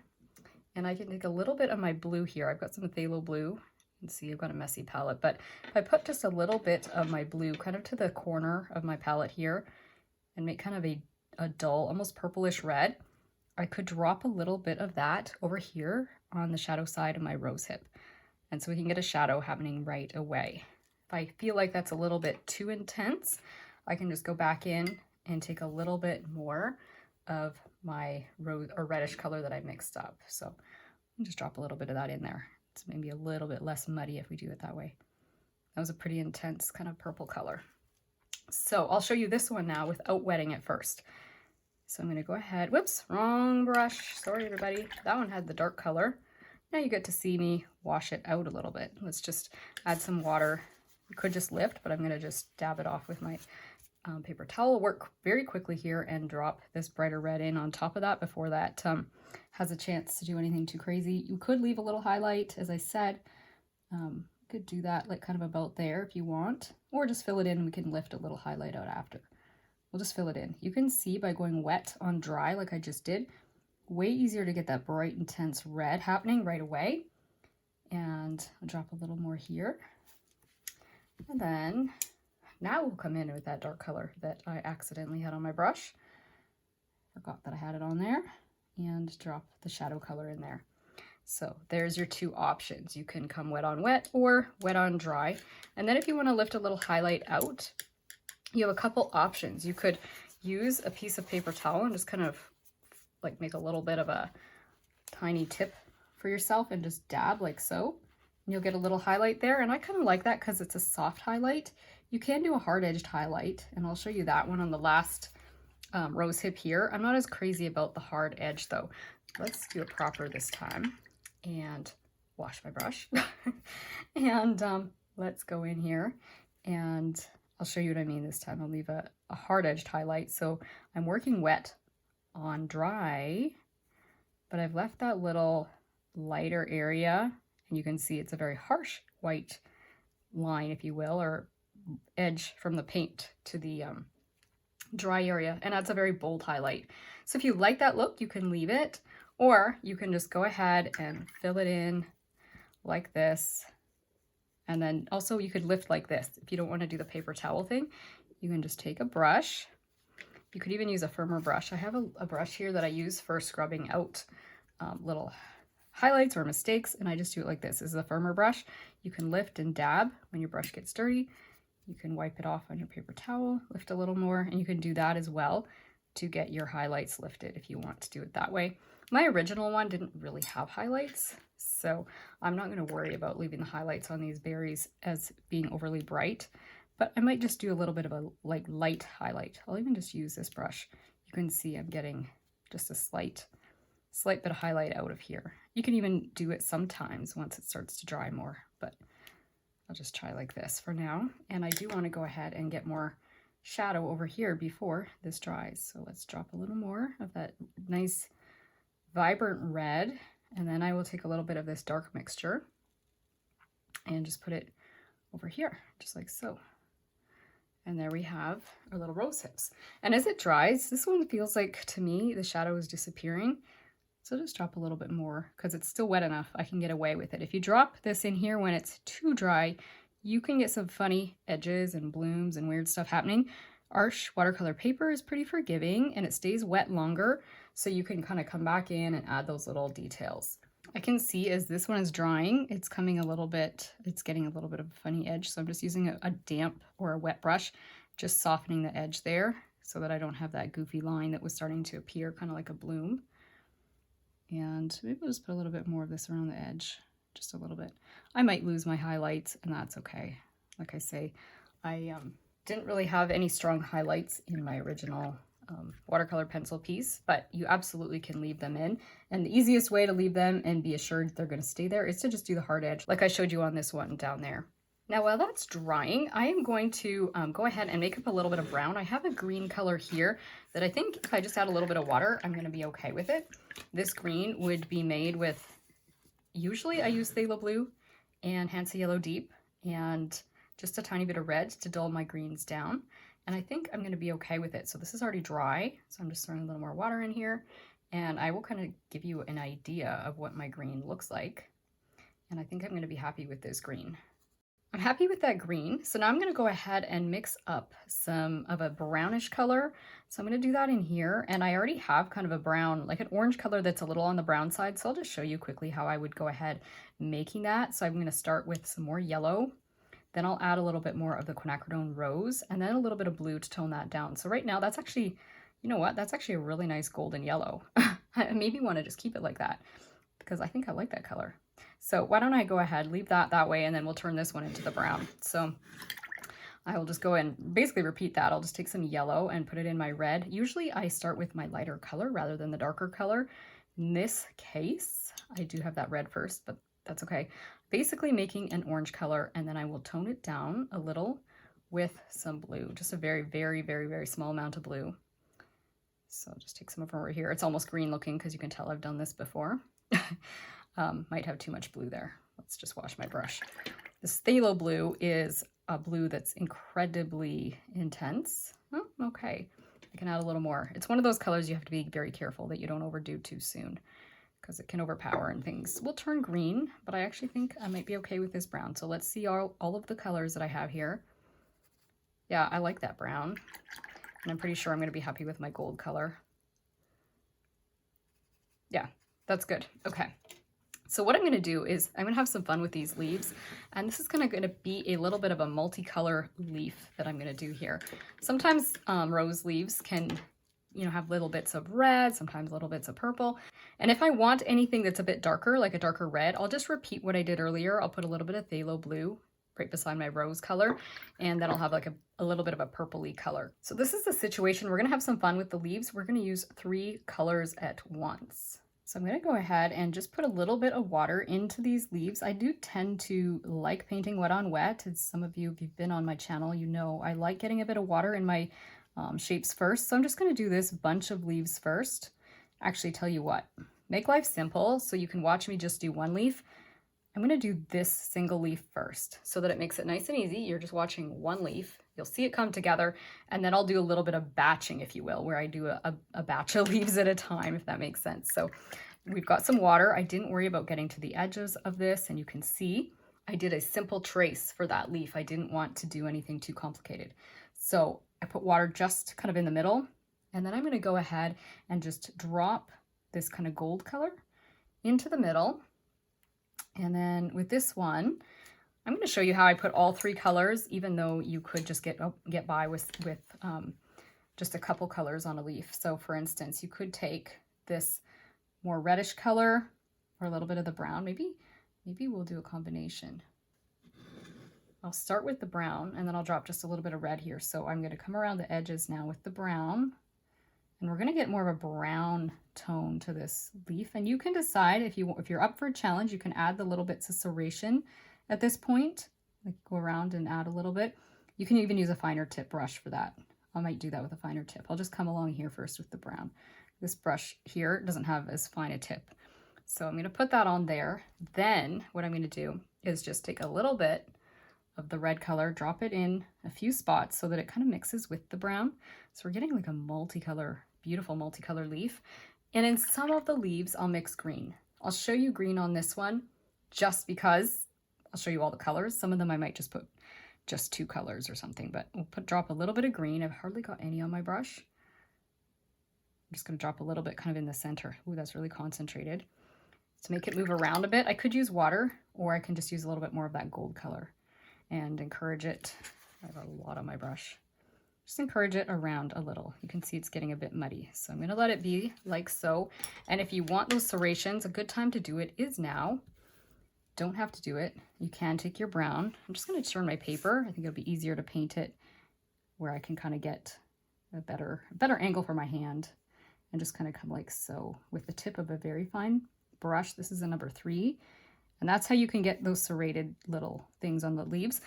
and I can take a little bit of my blue here. I've got some phthalo blue. You can see I've got a messy palette, but if I put just a little bit of my blue kind of to the corner of my palette here and make kind of a dull, almost purplish red, I could drop a little bit of that over here on the shadow side of my rose hip. And so we can get a shadow happening right away. If I feel like that's a little bit too intense, I can just go back in and take a little bit more of my rose or reddish color that I mixed up. So I'll just drop a little bit of that in there. It's maybe a little bit less muddy if we do it that way. That was a pretty intense kind of purple color. So I'll show you this one now without wetting it first. So I'm going to go ahead, whoops, wrong brush. Sorry, everybody. That one had the dark color. Now you get to see me wash it out a little bit. Let's just add some water. You could just lift, but I'm going to just dab it off with my paper towel. Work very quickly here and drop this brighter red in on top of that before that has a chance to do anything too crazy. You could leave a little highlight, as I said. Could do that like kind of about there if you want, or just fill it in and we can lift a little highlight out after. We'll just fill it in. You can see by going wet on dry like I just did, way easier to get that bright intense red happening right away. And I'll drop a little more here. And then now we'll come in with that dark color that I accidentally had on my brush. Forgot that I had it on there. And drop the shadow color in there. So there's your two options. You can come wet on wet or wet on dry. And then if you want to lift a little highlight out, you have a couple options. You could use a piece of paper towel and just kind of like make a little bit of a tiny tip for yourself and just dab like so. And you'll get a little highlight there. And I kind of like that because it's a soft highlight. You can do a hard-edged highlight, and I'll show you that one on the last rose hip here. I'm not as crazy about the hard edge though. Let's do it proper this time and wash my brush. And let's go in here and I'll show you what I mean this time. I'll leave a hard edged highlight. So I'm working wet on dry, but I've left that little lighter area, and you can see it's a very harsh white line, if you will, or edge from the paint to the dry area, and that's a very bold highlight. So if you like that look, you can leave it, or you can just go ahead and fill it in like this. And then also you could lift like this. If you don't want to do the paper towel thing, you can just take a brush. You could even use a firmer brush. I have a brush here that I use for scrubbing out little highlights or mistakes, and I just do it like this. This is a firmer brush. You can lift and dab when your brush gets dirty. You can wipe it off on your paper towel, lift a little more, and you can do that as well to get your highlights lifted if you want to do it that way. My original one didn't really have highlights, so I'm not going to worry about leaving the highlights on these berries as being overly bright, but I might just do a little bit of a light highlight. I'll even just use this brush. You can see I'm getting just a slight bit of highlight out of here. You can even do it sometimes once it starts to dry more, but I'll just try like this for now. And I do want to go ahead and get more shadow over here before this dries. So let's drop a little more of that nice vibrant red. And then I will take a little bit of this dark mixture and just put it over here, just like so. And there we have our little rose hips. And as it dries, this one feels like, to me, the shadow is disappearing. So just drop a little bit more because it's still wet enough. I can get away with it. If you drop this in here when it's too dry, you can get some funny edges and blooms and weird stuff happening. Arch watercolor paper is pretty forgiving and it stays wet longer, so you can kind of come back in and add those little details. I can see as this one is drying, it's getting a little bit of a funny edge. So I'm just using a damp or a wet brush, just softening the edge there so that I don't have that goofy line that was starting to appear kind of like a bloom. And maybe I'll just put a little bit more of this around the edge, just a little bit. I might lose my highlights and that's okay. Like I say, I didn't really have any strong highlights in my original watercolor pencil piece, but you absolutely can leave them in. And the easiest way to leave them and be assured they're going to stay there is to just do the hard edge like I showed you on this one down there. Now while that's drying, I am going to go ahead and make up a little bit of brown. I have a green color here that I think if I just add a little bit of water, I'm going to be okay with it. This green would be made with, usually I use phthalo blue and Hansa Yellow Deep and just a tiny bit of red to dull my greens down. And I think I'm going to be okay with it. So this is already dry. So I'm just throwing a little more water in here and I will kind of give you an idea of what my green looks like. And I think I'm going to be happy with this green. I'm happy with that green. So now I'm going to go ahead and mix up some of a brownish color. So I'm going to do that in here. And I already have kind of a brown, like an orange color that's a little on the brown side. So I'll just show you quickly how I would go ahead making that. So I'm going to start with some more yellow. Then I'll add a little bit more of the quinacridone rose and then a little bit of blue to tone that down. So right now that's actually, you know what, that's actually a really nice golden yellow. I maybe want to just keep it like that because I think I like that color. So why don't I go ahead, leave that way, and then we'll turn this one into the brown. So I will just go and basically repeat that. I'll just take some yellow and put it in my red. Usually I start with my lighter color rather than the darker color. In this case, I do have that red first, but that's okay. Basically making an orange color, and then I will tone it down a little with some blue, just a very, very, very, very small amount of blue. So I'll just take some over here. It's almost green looking because you can tell I've done this before. Might have too much blue there. Let's just wash my brush. This phthalo blue is a blue that's incredibly intense. Oh, okay. I can add a little more. It's one of those colors you have to be very careful that you don't overdo too soon, because it can overpower and things will turn green, but I actually think I might be okay with this brown. So let's see all of the colors that I have here. Yeah, I like that brown. And I'm pretty sure I'm going to be happy with my gold color. Yeah, that's good. Okay. So what I'm going to do is I'm going to have some fun with these leaves. And this is going to be a little bit of a multicolor leaf that I'm going to do here. Sometimes rose leaves can, you know, have little bits of red, sometimes little bits of purple. And if I want anything that's a bit darker, like a darker red, I'll just repeat what I did earlier. I'll put a little bit of phthalo blue right beside my rose color, and then I'll have like a little bit of a purpley color. So this is the situation. We're gonna have some fun with the leaves. We're gonna use 3 colors at once. So I'm gonna go ahead and just put a little bit of water into these leaves. I do tend to like painting wet on wet. As some of you, if you've been on my channel, you know I like getting a bit of water in my shapes first. So I'm just going to do this bunch of leaves first. Actually, tell you what, make life simple so you can watch me just do one leaf. I'm going to do this single leaf first so that it makes it nice and easy. You're just watching one leaf. You'll see it come together, and then I'll do a little bit of batching, if you will, where I do a batch of leaves at a time, if that makes sense. So we've got some water. I didn't worry about getting to the edges of this, and you can see I did a simple trace for that leaf. I didn't want to do anything too complicated. So I put water just kind of in the middle, and then I'm going to go ahead and just drop this kind of gold color into the middle. And then with this one, I'm going to show you how I put all 3 colors, even though you could just get by with just a couple colors on a leaf. So for instance, you could take this more reddish color or a little bit of the brown. Maybe we'll do a combination. I'll start with the brown, and then I'll drop just a little bit of red here. So I'm going to come around the edges now with the brown, and we're going to get more of a brown tone to this leaf. And you can decide if you're up for a challenge, you can add the little bits of serration at this point. Like go around and add a little bit. You can even use a finer tip brush for that. I might do that with a finer tip. I'll just come along here first with the brown. This brush here doesn't have as fine a tip. So I'm going to put that on there. Then what I'm going to do is just take a little bit of the red color, drop it in a few spots so that it kind of mixes with the brown. So we're getting like a multicolor, beautiful multicolor leaf. And in some of the leaves, I'll mix green. I'll show you green on this one just because I'll show you all the colors. Some of them I might just put just 2 colors or something, but we'll drop a little bit of green. I've hardly got any on my brush. I'm just going to drop a little bit kind of in the center. Ooh, that's really concentrated. To make it move around a bit, I could use water, or I can just use a little bit more of that gold color and encourage it. I have a lot on my brush. Just encourage it around a little. You can see it's getting a bit muddy. So I'm going to let it be like so. And if you want those serrations, a good time to do it is now. Don't have to do it. You can take your brown. I'm just going to turn my paper. I think it'll be easier to paint it where I can kind of get a better angle for my hand, and just kind of come like so with the tip of a very fine brush. This is a number 3. And that's how you can get those serrated little things on the leaves.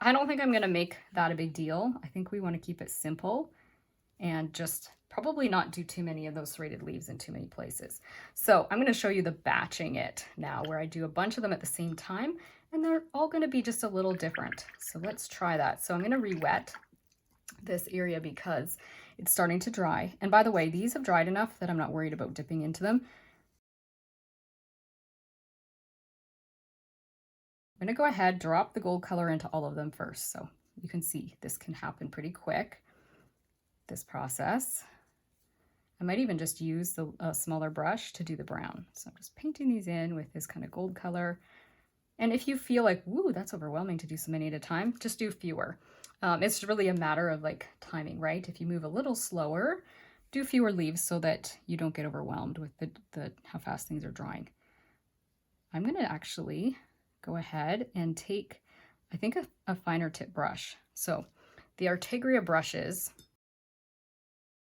I don't think I'm going to make that a big deal. I think we want to keep it simple and just probably not do too many of those serrated leaves in too many places. So I'm going to show you the batching it now, where I do a bunch of them at the same time, and they're all going to be just a little different. So let's try that. So I'm going to re-wet this area because it's starting to dry. And by the way, these have dried enough that I'm not worried about dipping into them. I'm going to go ahead, drop the gold color into all of them first. So you can see this can happen pretty quick, this process. I might even just use the smaller brush to do the brown. So I'm just painting these in with this kind of gold color. And if you feel like, woo, that's overwhelming to do so many at a time, just do fewer. It's really a matter of like timing, right? If you move a little slower, do fewer leaves so that you don't get overwhelmed with the how fast things are drying. I'm going to actually go ahead and take, I think, a finer tip brush. So the Artegria brushes,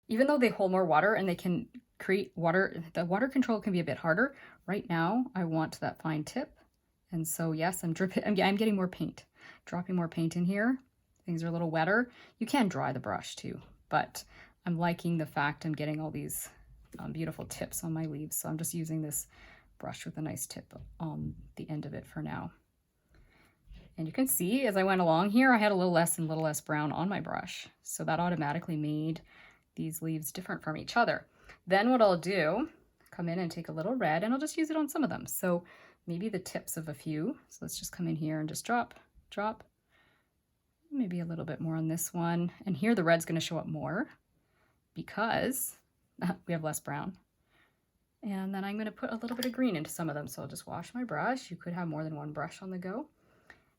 even though they hold more water and they can create water, the water control can be a bit harder. Right now, I want that fine tip. And so yes, I'm getting more paint, dropping more paint in here. Things are a little wetter. You can dry the brush too, but I'm liking the fact I'm getting all these beautiful tips on my leaves. So I'm just using this brush with a nice tip on the end of it for now. And you can see as I went along here, I had a little less and a little less brown on my brush. So that automatically made these leaves different from each other. Then what I'll do, come in and take a little red, and I'll just use it on some of them. So maybe the tips of a few. So let's just come in here and just drop, drop. Maybe a little bit more on this one. And here the red's going to show up more because we have less brown. And then I'm going to put a little bit of green into some of them. So I'll just wash my brush. You could have more than one brush on the go.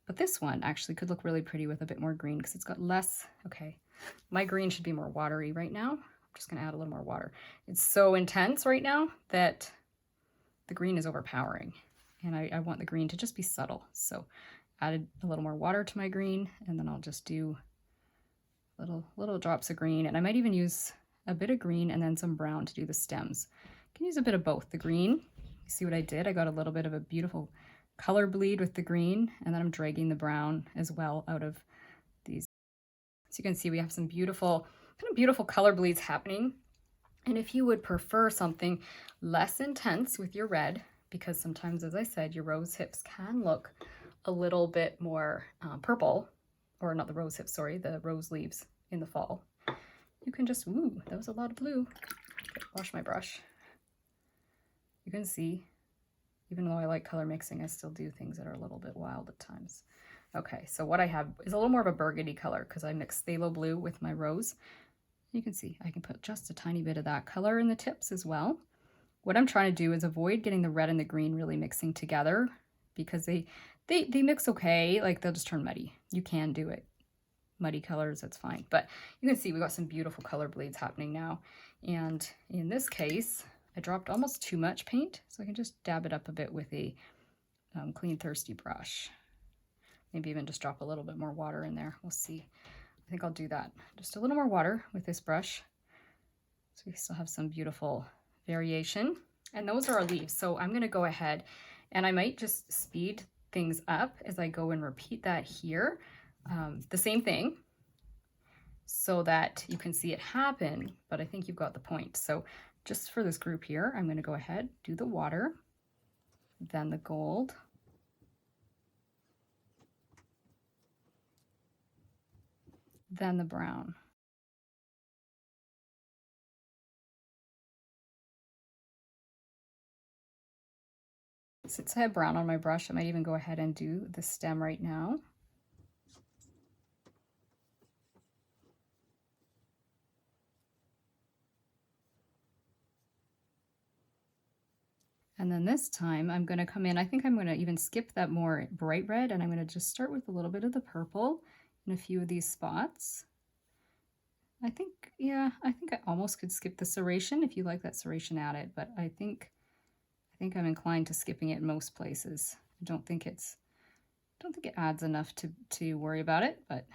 But this one actually could look really pretty with a bit more green because it's got less. Okay, my green should be more watery right now. I'm just going to add a little more water. It's so intense right now that the green is overpowering. And I want the green to just be subtle. So added a little more water to my green, and then I'll just do little drops of green. And I might even use a bit of green and then some brown to do the stems. You can use a bit of both. The green, you see what I did? I got a little bit of a beautiful color bleed with the green, and then I'm dragging the brown as well out of these. So you can see we have some beautiful, kind of beautiful color bleeds happening. And if you would prefer something less intense with your red, because sometimes, as I said, your rose hips can look a little bit more purple, or not the rose hips, sorry, the rose leaves in the fall. You can just, ooh, that was a lot of blue. Okay, wash my brush. You can see, even though I like color mixing, I still do things that are a little bit wild at times. Okay, so what I have is a little more of a burgundy color because I mixed phthalo blue with my rose. You can see I can put just a tiny bit of that color in the tips as well. What I'm trying to do is avoid getting the red and the green really mixing together because they mix okay, like they'll just turn muddy. You can do it. Muddy colors, that's fine. But you can see we got some beautiful color bleeds happening now. And in this case, I dropped almost too much paint, so I can just dab it up a bit with a clean, thirsty brush. Maybe even just drop a little bit more water in there. We'll see. I think I'll do that. Just a little more water with this brush. So we still have some beautiful variation. And those are our leaves. So I'm going to go ahead and I might just speed things up as I go and repeat that here. The same thing so that you can see it happen, but I think you've got the point. So just for this group here, I'm going to go ahead, do the water, then the gold, then the brown. Since I have brown on my brush, I might even go ahead and do the stem right now. And then this time I'm going to come in, I think I'm going to even skip that more bright red, and I'm going to just start with a little bit of the purple in a few of these spots. I think, yeah, I think I almost could skip the serration. If you like that serration, add it, but I think I'm inclined to skipping it in most places. I don't think it adds enough to worry about it, but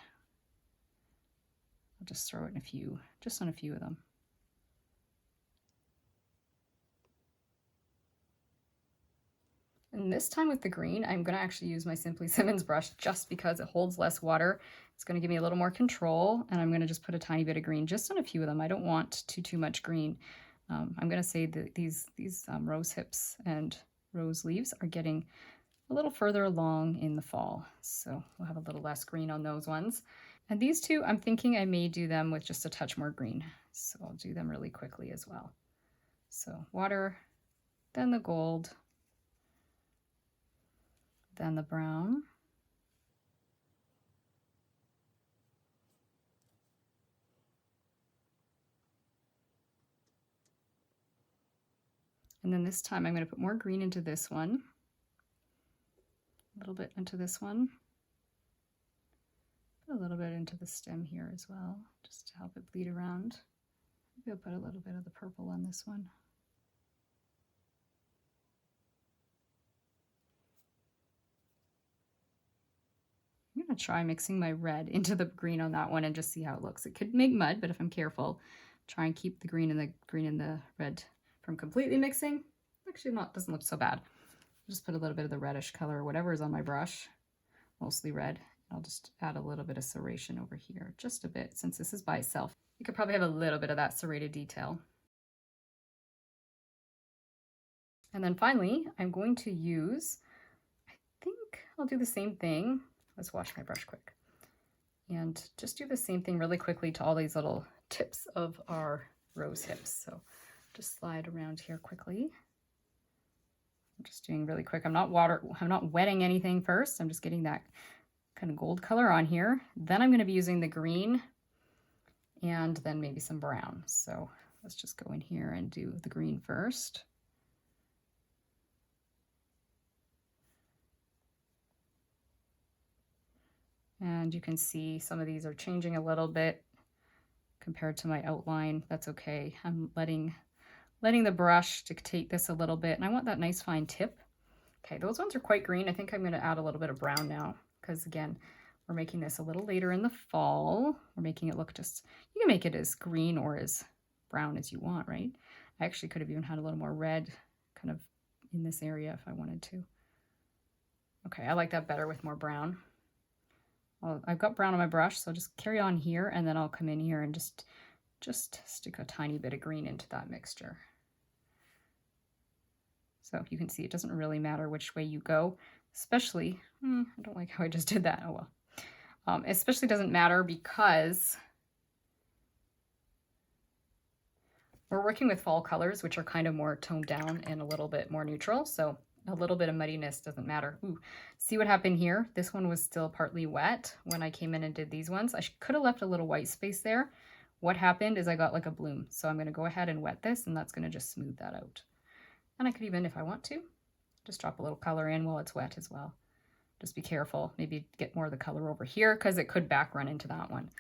I'll just throw it in a few, just on a few of them. And this time with the green, I'm going to actually use my Simply Simmons brush just because it holds less water. It's going to give me a little more control, and I'm going to just put a tiny bit of green just on a few of them. I don't want too much green. I'm going to say that these rose hips and rose leaves are getting a little further along in the fall, so we'll have a little less green on those ones. And these two, I'm thinking I may do them with just a touch more green, so I'll do them really quickly as well. So water, then the gold, then the brown, and then this time I'm going to put more green into this one, a little bit into this one, put a little bit into the stem here as well, just to help it bleed around. Maybe I'll put a little bit of the purple on this one. I'm going to try mixing my red into the green on that one and just see how it looks. It could make mud, but if I'm careful, try and keep the green and the red from completely mixing. Actually, doesn't look so bad. Just put a little bit of the reddish color, whatever is on my brush, mostly red. I'll just add a little bit of serration over here, just a bit, since this is by itself. You could probably have a little bit of that serrated detail. And then finally, I'm going to use, I think I'll do the same thing. Let's wash my brush quick. And just do the same thing really quickly to all these little tips of our rose hips. So just slide around here quickly. I'm just doing really quick. I'm not wetting anything first. I'm just getting that kind of gold color on here. Then I'm going to be using the green and then maybe some brown. So let's just go in here and do the green first. And you can see some of these are changing a little bit compared to my outline. That's okay. I'm letting the brush dictate this a little bit, and I want that nice fine tip. Okay, those ones are quite green. I think I'm going to add a little bit of brown now, because again, we're making this a little later in the fall. We're making it look just, you can make it as green or as brown as you want, right? I actually could have even had a little more red kind of in this area if I wanted to. Okay, I like that better with more brown. Well, I've got brown on my brush, so I'll just carry on here, and then I'll come in here and just stick a tiny bit of green into that mixture. So you can see it doesn't really matter which way you go, especially, I don't like how I just did that, oh well. Especially doesn't matter because we're working with fall colors, which are kind of more toned down and a little bit more neutral, so a little bit of muddiness doesn't matter. Ooh, see what happened here? This one was still partly wet when I came in and did these ones. I could have left a little white space there. What happened is I got like a bloom. So I'm going to go ahead and wet this, and that's going to just smooth that out. And I could even, if I want to, just drop a little color in while it's wet as well. Just be careful. Maybe get more of the color over here because it could back run into that one.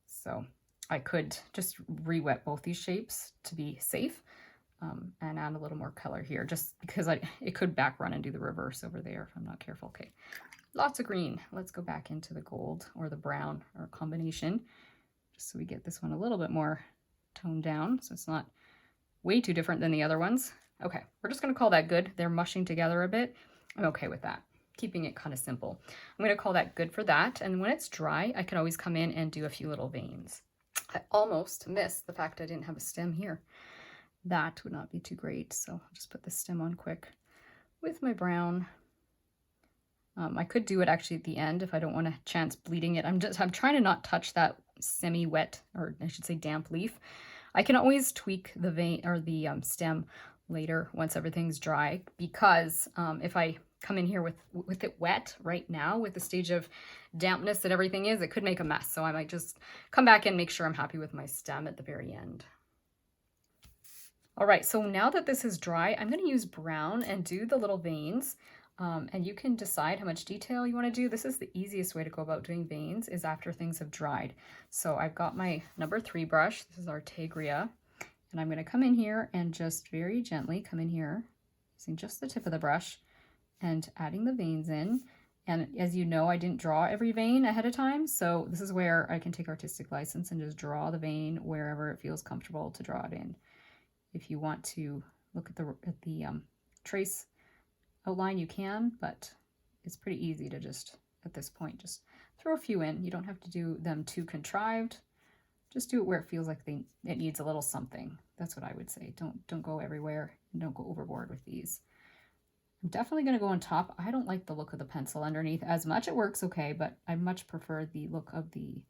So I could just re-wet both these shapes to be safe. And add a little more color here, just because it could back run and do the reverse over there if I'm not careful. Okay, lots of green. Let's go back into the gold or the brown or combination, just so we get this one a little bit more toned down, so it's not way too different than the other ones. Okay, we're just going to call that good. They're mushing together a bit. I'm okay with that, keeping it kind of simple. I'm going to call that good for that, and when it's dry, I can always come in and do a few little veins. I almost missed the fact I didn't have a stem here. That would not be too great, so I'll just put the stem on quick with my brown. I could do it actually at the end if I don't want to chance bleeding it. I'm trying to not touch that semi-wet, or I should say damp leaf. I can always tweak the vein or the stem later once everything's dry, because if I come in here with it wet right now, with the stage of dampness that everything is, it could make a mess. So I might just come back and make sure I'm happy with my stem at the very end. All right, so now that this is dry, I'm going to use brown and do the little veins. And you can decide how much detail you want to do. This is the easiest way to go about doing veins, is after things have dried. So I've got my number 3 brush. This is our Tegria. And I'm going to come in here and just very gently come in here, using just the tip of the brush and adding the veins in. And as you know, I didn't draw every vein ahead of time. So this is where I can take artistic license and just draw the vein wherever it feels comfortable to draw it in. If you want to look at the trace outline, you can, but it's pretty easy to just, at this point, just throw a few in. You don't have to do them too contrived. Just do it where it feels like it needs a little something. That's what I would say. Don't go everywhere, and don't go overboard with these. I'm definitely going to go on top. I don't like the look of the pencil underneath as much. It works okay, but I much prefer the look of the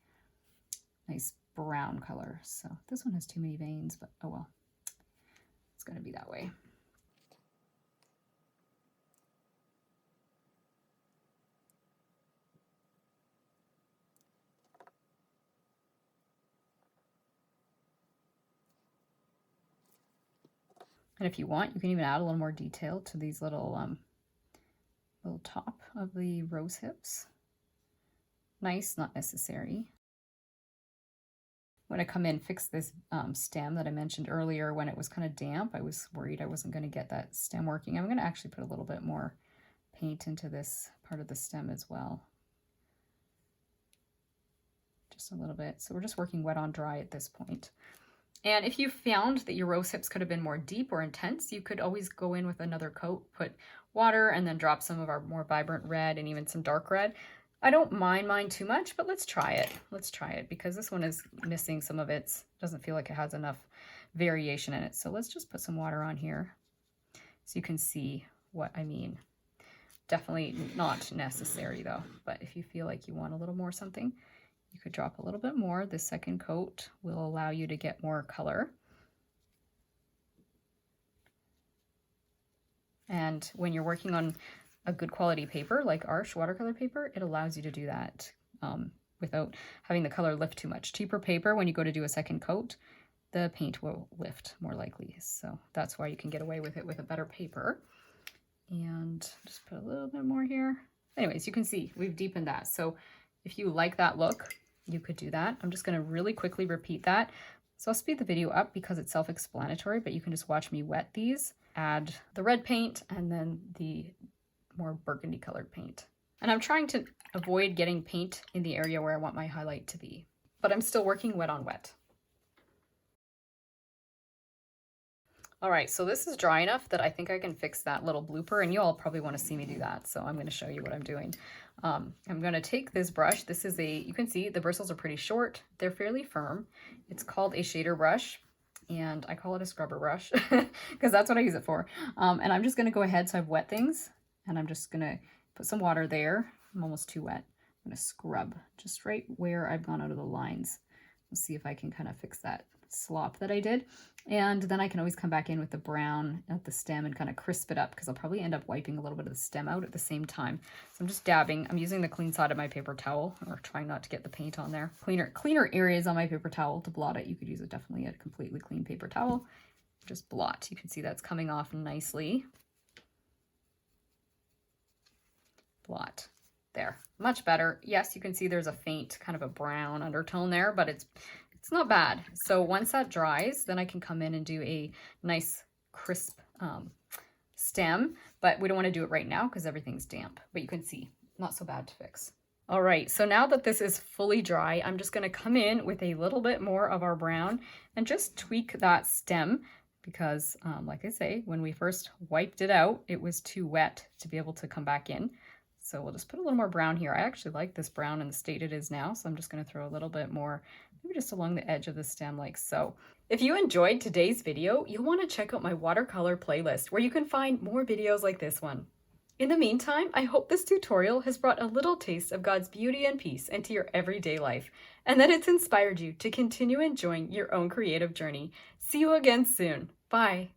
nice brown color. So this one has too many veins, but oh well. It's going to be that way. And if you want, you can even add a little more detail to these little top of the rose hips. Nice, not necessary. When I come in, fix this stem that I mentioned earlier when it was kind of damp. I was worried I wasn't going to get that stem working. I'm going to actually put a little bit more paint into this part of the stem as well. Just a little bit. So we're just working wet on dry at this point. And if you found that your rose hips could have been more deep or intense, you could always go in with another coat, put water, and then drop some of our more vibrant red and even some dark red. I don't mind mine too much, but let's try it. Let's try it, because this one is missing some of its, doesn't feel like it has enough variation in it. So let's just put some water on here so you can see what I mean. Definitely not necessary though, but if you feel like you want a little more something, you could drop a little bit more. The second coat will allow you to get more color. And when you're working on a good quality paper like Arch watercolor paper, it allows you to do that without having the color lift too much. Cheaper paper, when you go to do a second coat, the paint will lift more likely. So that's why you can get away with it with a better paper. And just put a little bit more here. Anyways, you can see we've deepened that. So if you like that look, you could do that. I'm just going to really quickly repeat that. So I'll speed the video up because it's self-explanatory, but you can just watch me wet these, add the red paint, and then the more burgundy colored paint. And I'm trying to avoid getting paint in the area where I want my highlight to be, but I'm still working wet on wet. All right, so this is dry enough that I think I can fix that little blooper, and you all probably want to see me do that, so I'm going to show you what I'm doing. I'm going to take this brush. This is you can see the bristles are pretty short. They're fairly firm. It's called a shader brush, and I call it a scrubber brush because that's what I use it for. And I'm just going to go ahead, so I've wet things, and I'm just going to put some water there. I'm almost too wet. I'm going to scrub just right where I've gone out of the lines. Let's see if I can kind of fix that slop that I did. And then I can always come back in with the brown at the stem and kind of crisp it up, because I'll probably end up wiping a little bit of the stem out at the same time. So I'm just dabbing. I'm using the clean side of my paper towel, or trying not to get the paint on there. Cleaner areas on my paper towel to blot it. You could use definitely a completely clean paper towel. Just blot. You can see that's coming off nicely. Blot. There. Much better. Yes, you can see there's a faint kind of a brown undertone there, but it's not bad. So once that dries, then I can come in and do a nice crisp stem, but we don't want to do it right now because everything's damp, but you can see not so bad to fix. All right, so now that this is fully dry, I'm just going to come in with a little bit more of our brown and just tweak that stem, because like I say, when we first wiped it out, it was too wet to be able to come back in. So we'll just put a little more brown here. I actually like this brown in the state it is now, so I'm just going to throw a little bit more, maybe just along the edge of the stem like so. If you enjoyed today's video, you'll want to check out my watercolor playlist, where you can find more videos like this one. In the meantime, I hope this tutorial has brought a little taste of God's beauty and peace into your everyday life, and that it's inspired you to continue enjoying your own creative journey. See you again soon. Bye.